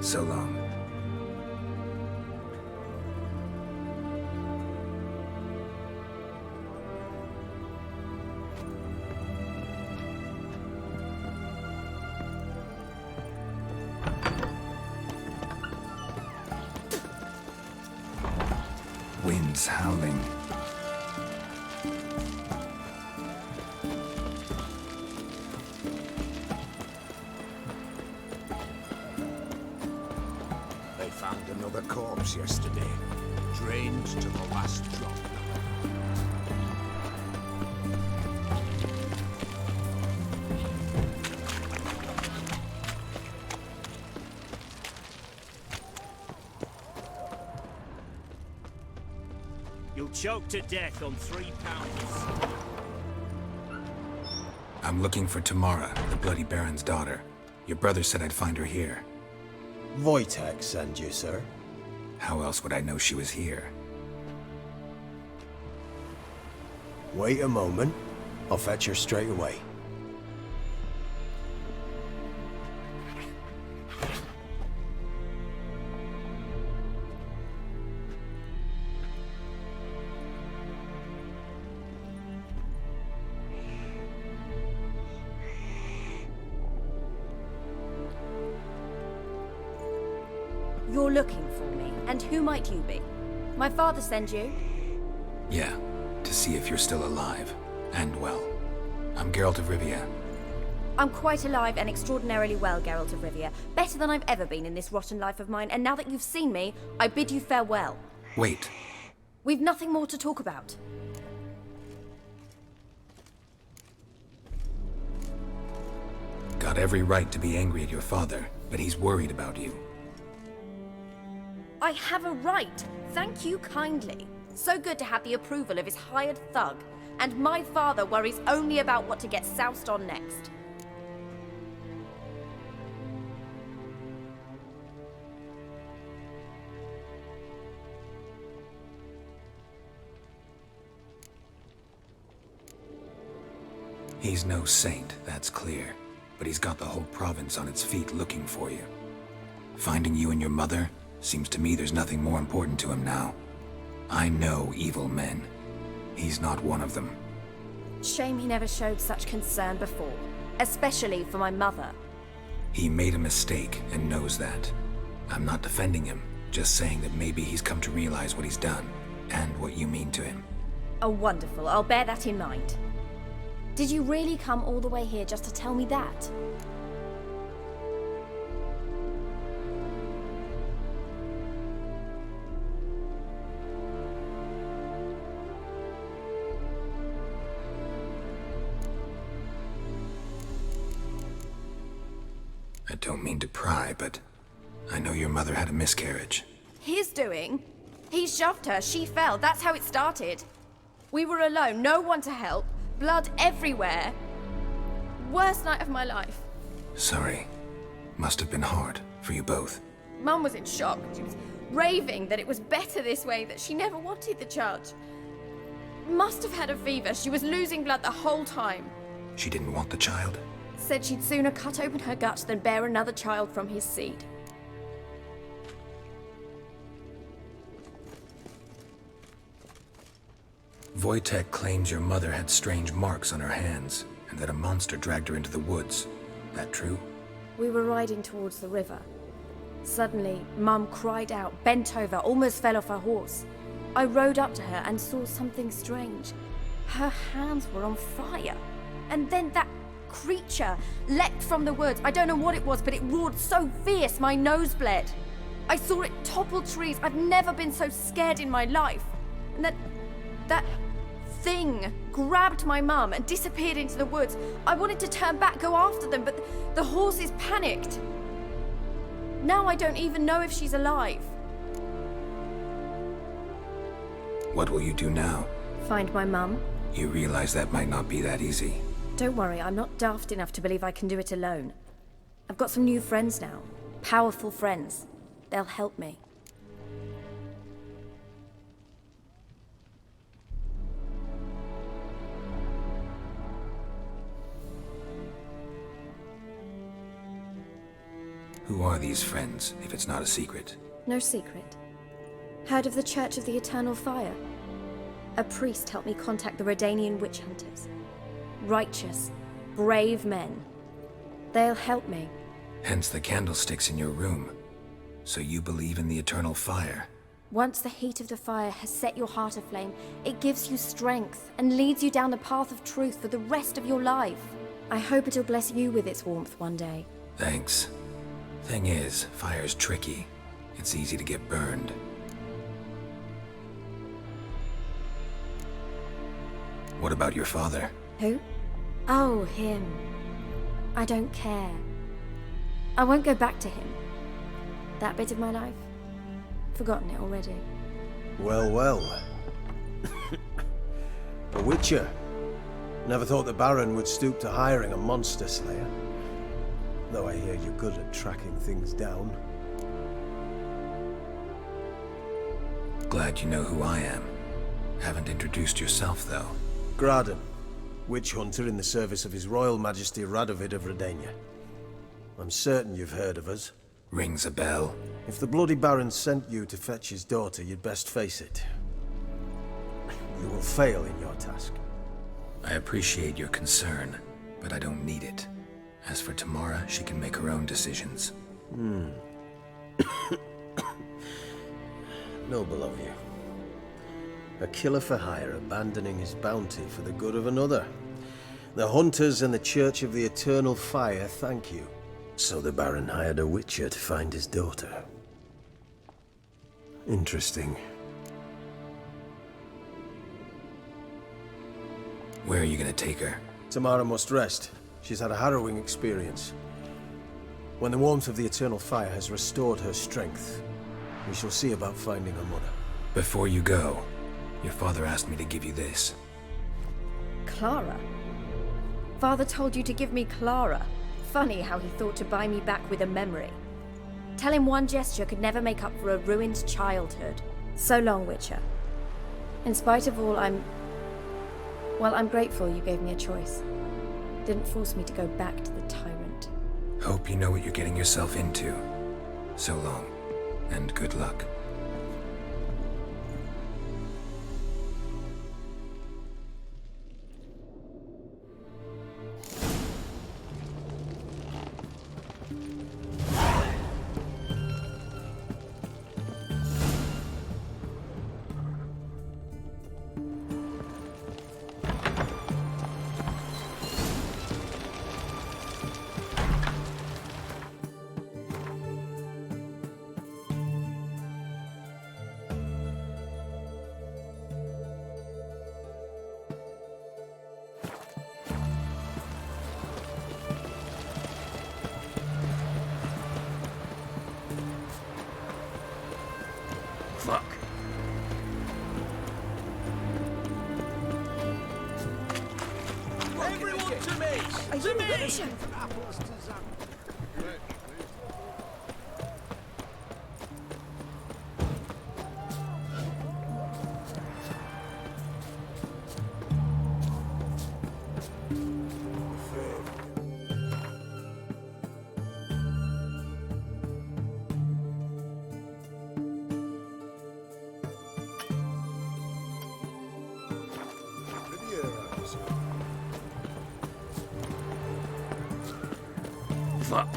So long. Winds howling. They found another corpse yesterday, drained to the last drop. You'll choke to death on 3 pounds. I'm looking for Tamara, the Bloody Baron's daughter. Your brother said I'd find her here. Wojtek sent you, sir. How else would I know she was here? Wait a moment. I'll fetch her straight away. You're looking for me, and who might you be? My father sent you? Yeah, to see if you're still alive. And well. I'm Geralt of Rivia. I'm quite alive and extraordinarily well, Geralt of Rivia. Better than I've ever been in this rotten life of mine, and now that you've seen me, I bid you farewell. Wait. We've nothing more to talk about. Got every right to be angry at your father, but he's worried about you. I have a right. Thank you kindly. So good to have the approval of his hired thug. And my father worries only about what to get soused on next. He's no saint, that's clear. But he's got the whole province on its feet looking for you. Finding you and your mother? Seems to me there's nothing more important to him now. I know evil men. He's not one of them. Shame he never showed such concern before, especially for my mother. He made a mistake and knows that. I'm not defending him, just saying that maybe he's come to realize what he's done and what you mean to him. Oh, wonderful. I'll bear that in mind. Did you really come all the way here just to tell me that? I don't mean to pry, but I know your mother had a miscarriage. His doing? He shoved her, she fell, that's how it started. We were alone, no one to help, blood everywhere. Worst night of my life. Sorry. Must have been hard for you both. Mum was in shock. She was raving that it was better this way, that she never wanted the charge. Must have had a fever, she was losing blood the whole time. She didn't want the child? Said she'd sooner cut open her gut than bear another child from his seed. Wojtek claims your mother had strange marks on her hands, and that a monster dragged her into the woods. That true? We were riding towards the river. Suddenly, Mum cried out, bent over, almost fell off her horse. I rode up to her and saw something strange. Her hands were on fire. And then that creature leapt from the woods. I don't know what it was, but it roared so fierce my nose bled. I saw it topple trees. I've never been so scared in my life. And that thing grabbed my mum and disappeared into the woods. I wanted to turn back, go after them, but the horses panicked. Now I don't even know if she's alive. What will you do now? Find my mum. You realize that might not be that easy. Don't worry, I'm not daft enough to believe I can do it alone. I've got some new friends now. Powerful friends. They'll help me. Who are these friends, if it's not a secret? No secret. Heard of the Church of the Eternal Fire? A priest helped me contact the Redanian witch hunters. Righteous, brave men. They'll help me. Hence the candlesticks in your room. So you believe in the eternal fire? Once the heat of the fire has set your heart aflame, it gives you strength and leads you down the path of truth for the rest of your life. I hope it'll bless you with its warmth one day. Thanks. Thing is, fire's tricky. It's easy to get burned. What about your father? Who? Oh, him. I don't care. I won't go back to him. That bit of my life? Forgotten it already. Well, well. A witcher. Never thought the Baron would stoop to hiring a monster slayer. Though I hear you're good at tracking things down. Glad you know who I am. Haven't introduced yourself, though. Graden, witch hunter in the service of His Royal Majesty Radovid of Redania. I'm certain you've heard of us. Rings a bell. If the Bloody Baron sent you to fetch his daughter, you'd best face it. You will fail in your task. I appreciate your concern, but I don't need it. As for Tamara, she can make her own decisions. Noble of you. A killer for hire abandoning his bounty for the good of another. The hunters and the Church of the Eternal Fire thank you. So the Baron hired a witcher to find his daughter. Interesting. Where are you gonna take her? Tamara must rest. She's had a harrowing experience. When the warmth of the Eternal Fire has restored her strength, we shall see about finding her mother. Before you go, your father asked me to give you this. Clara? Father told you to give me Clara. Funny how he thought to buy me back with a memory. Tell him one gesture could never make up for a ruined childhood. So long, Witcher. In spite of all, I'm grateful you gave me a choice. Didn't force me to go back to the tyrant. Hope you know what you're getting yourself into. So long, and good luck. Fuck. Everyone to me! Are you Richard? Fuck.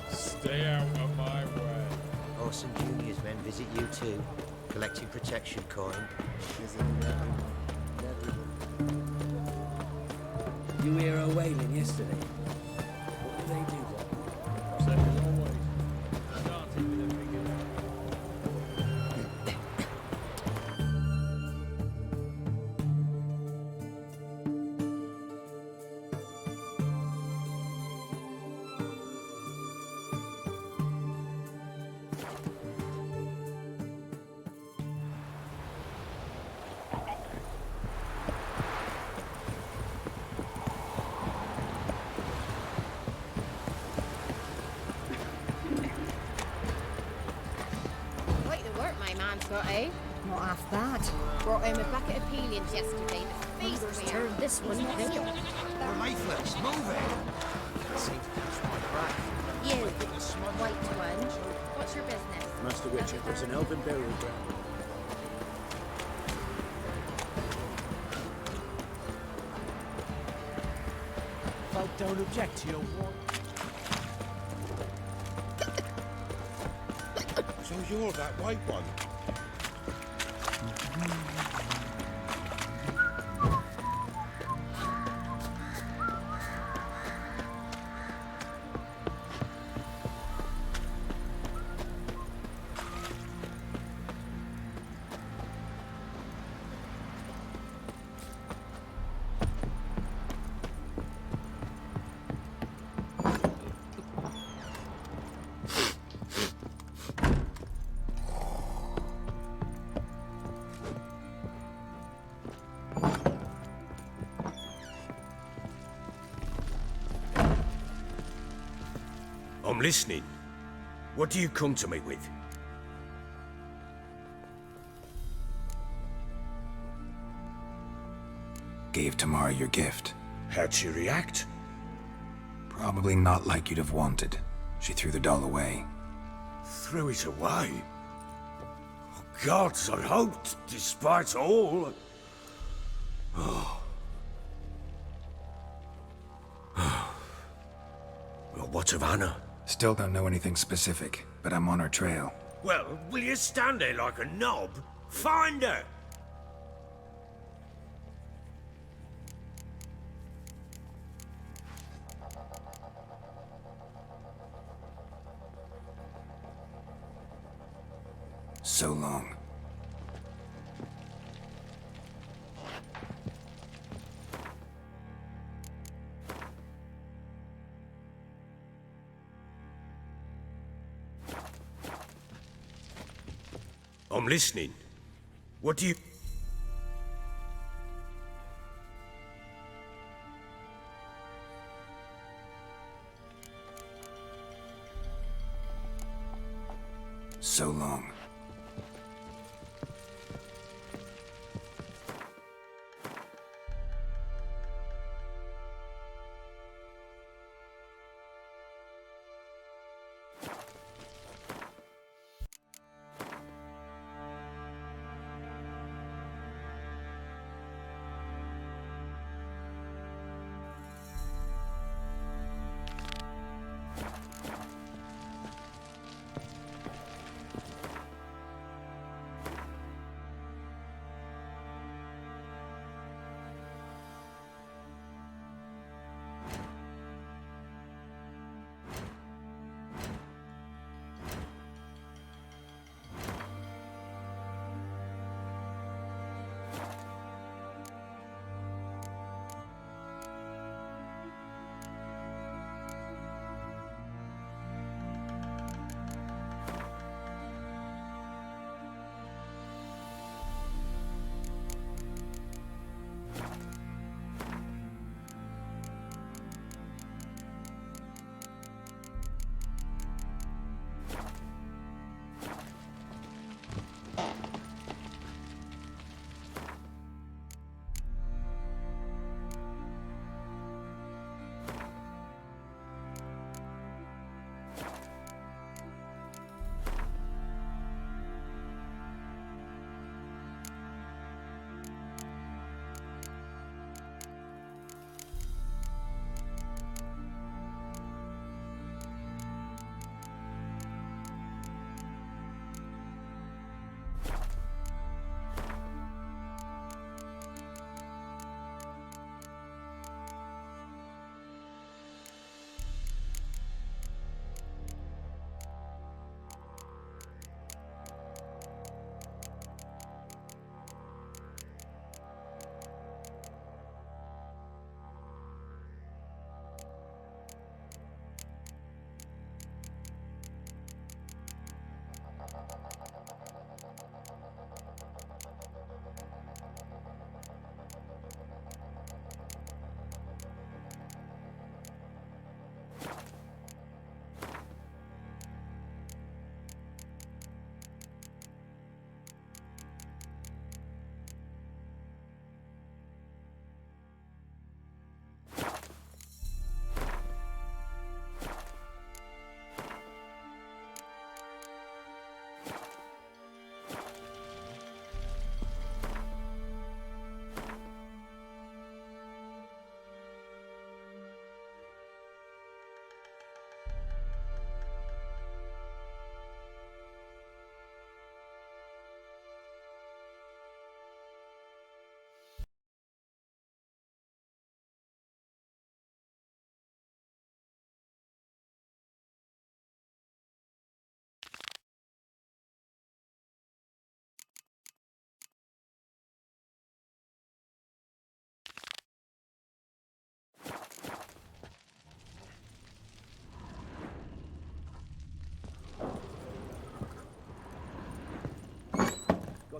Stay out of my way. Orson Junior's men visit you too, collecting protection coin. You hear her wailing yesterday? What did they do, Bob? Same as always. Starting with a bigger. Quite the work my man's got, eh? Not half bad. Brought home a bucket of peelings yesterday. The feast Numbers we turned had. this one, Not eh? real. We're lifeless. Move it. Can't seem to catch my breath. You, white one. What's your business? Master Witcher, there's an elven burial ground. Folk don't object to your walk. So you're that white one? I'm listening. What do you come to me with? Gave Tamara your gift. How'd she react? Probably not like you'd have wanted. She threw the doll away. Threw it away? Oh, gods, I hoped, despite all. Oh. Well, what of Anna? Still don't know anything specific, but I'm on her trail. Well, will you stand there like a knob? Find her! So long. I'm listening. What do you... So long.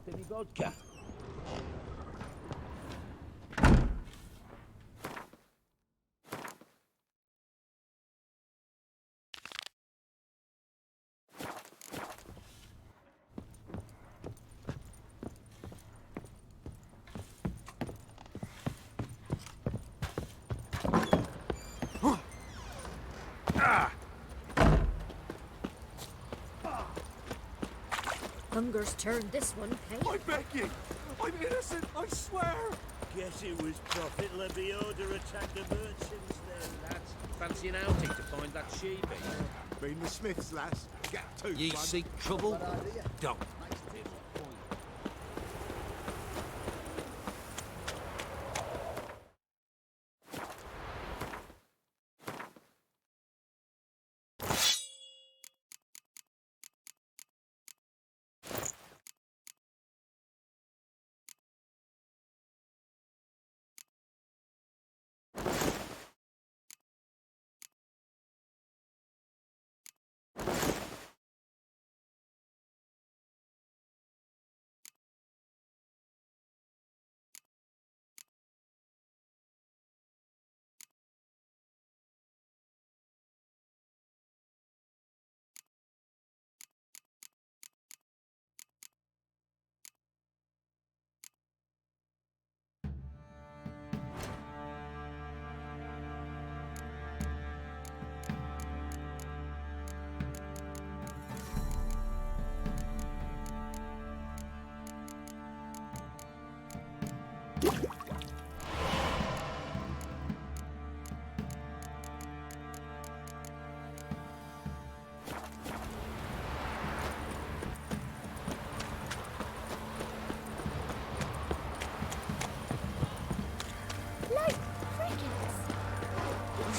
Got any vodka? Hunger's turned this one, Kate. I beg you! I'm innocent, I swear! Guess it was Prophet Lebioda attacked the merchants then. Lads, fancy an outing to find that sheepy? Been the Smiths, lass. Get to, Ye bud. seek trouble? Don't.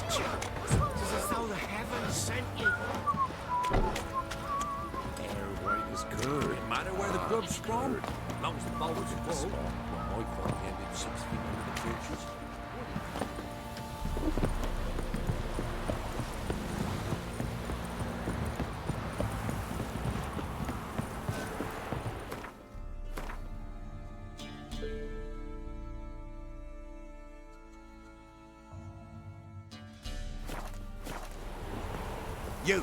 It's as though the heavens sent you. Air white is good. No matter where the grub's from, as long as the bowl is full. Well, my family ended 6 feet under the trenches. You!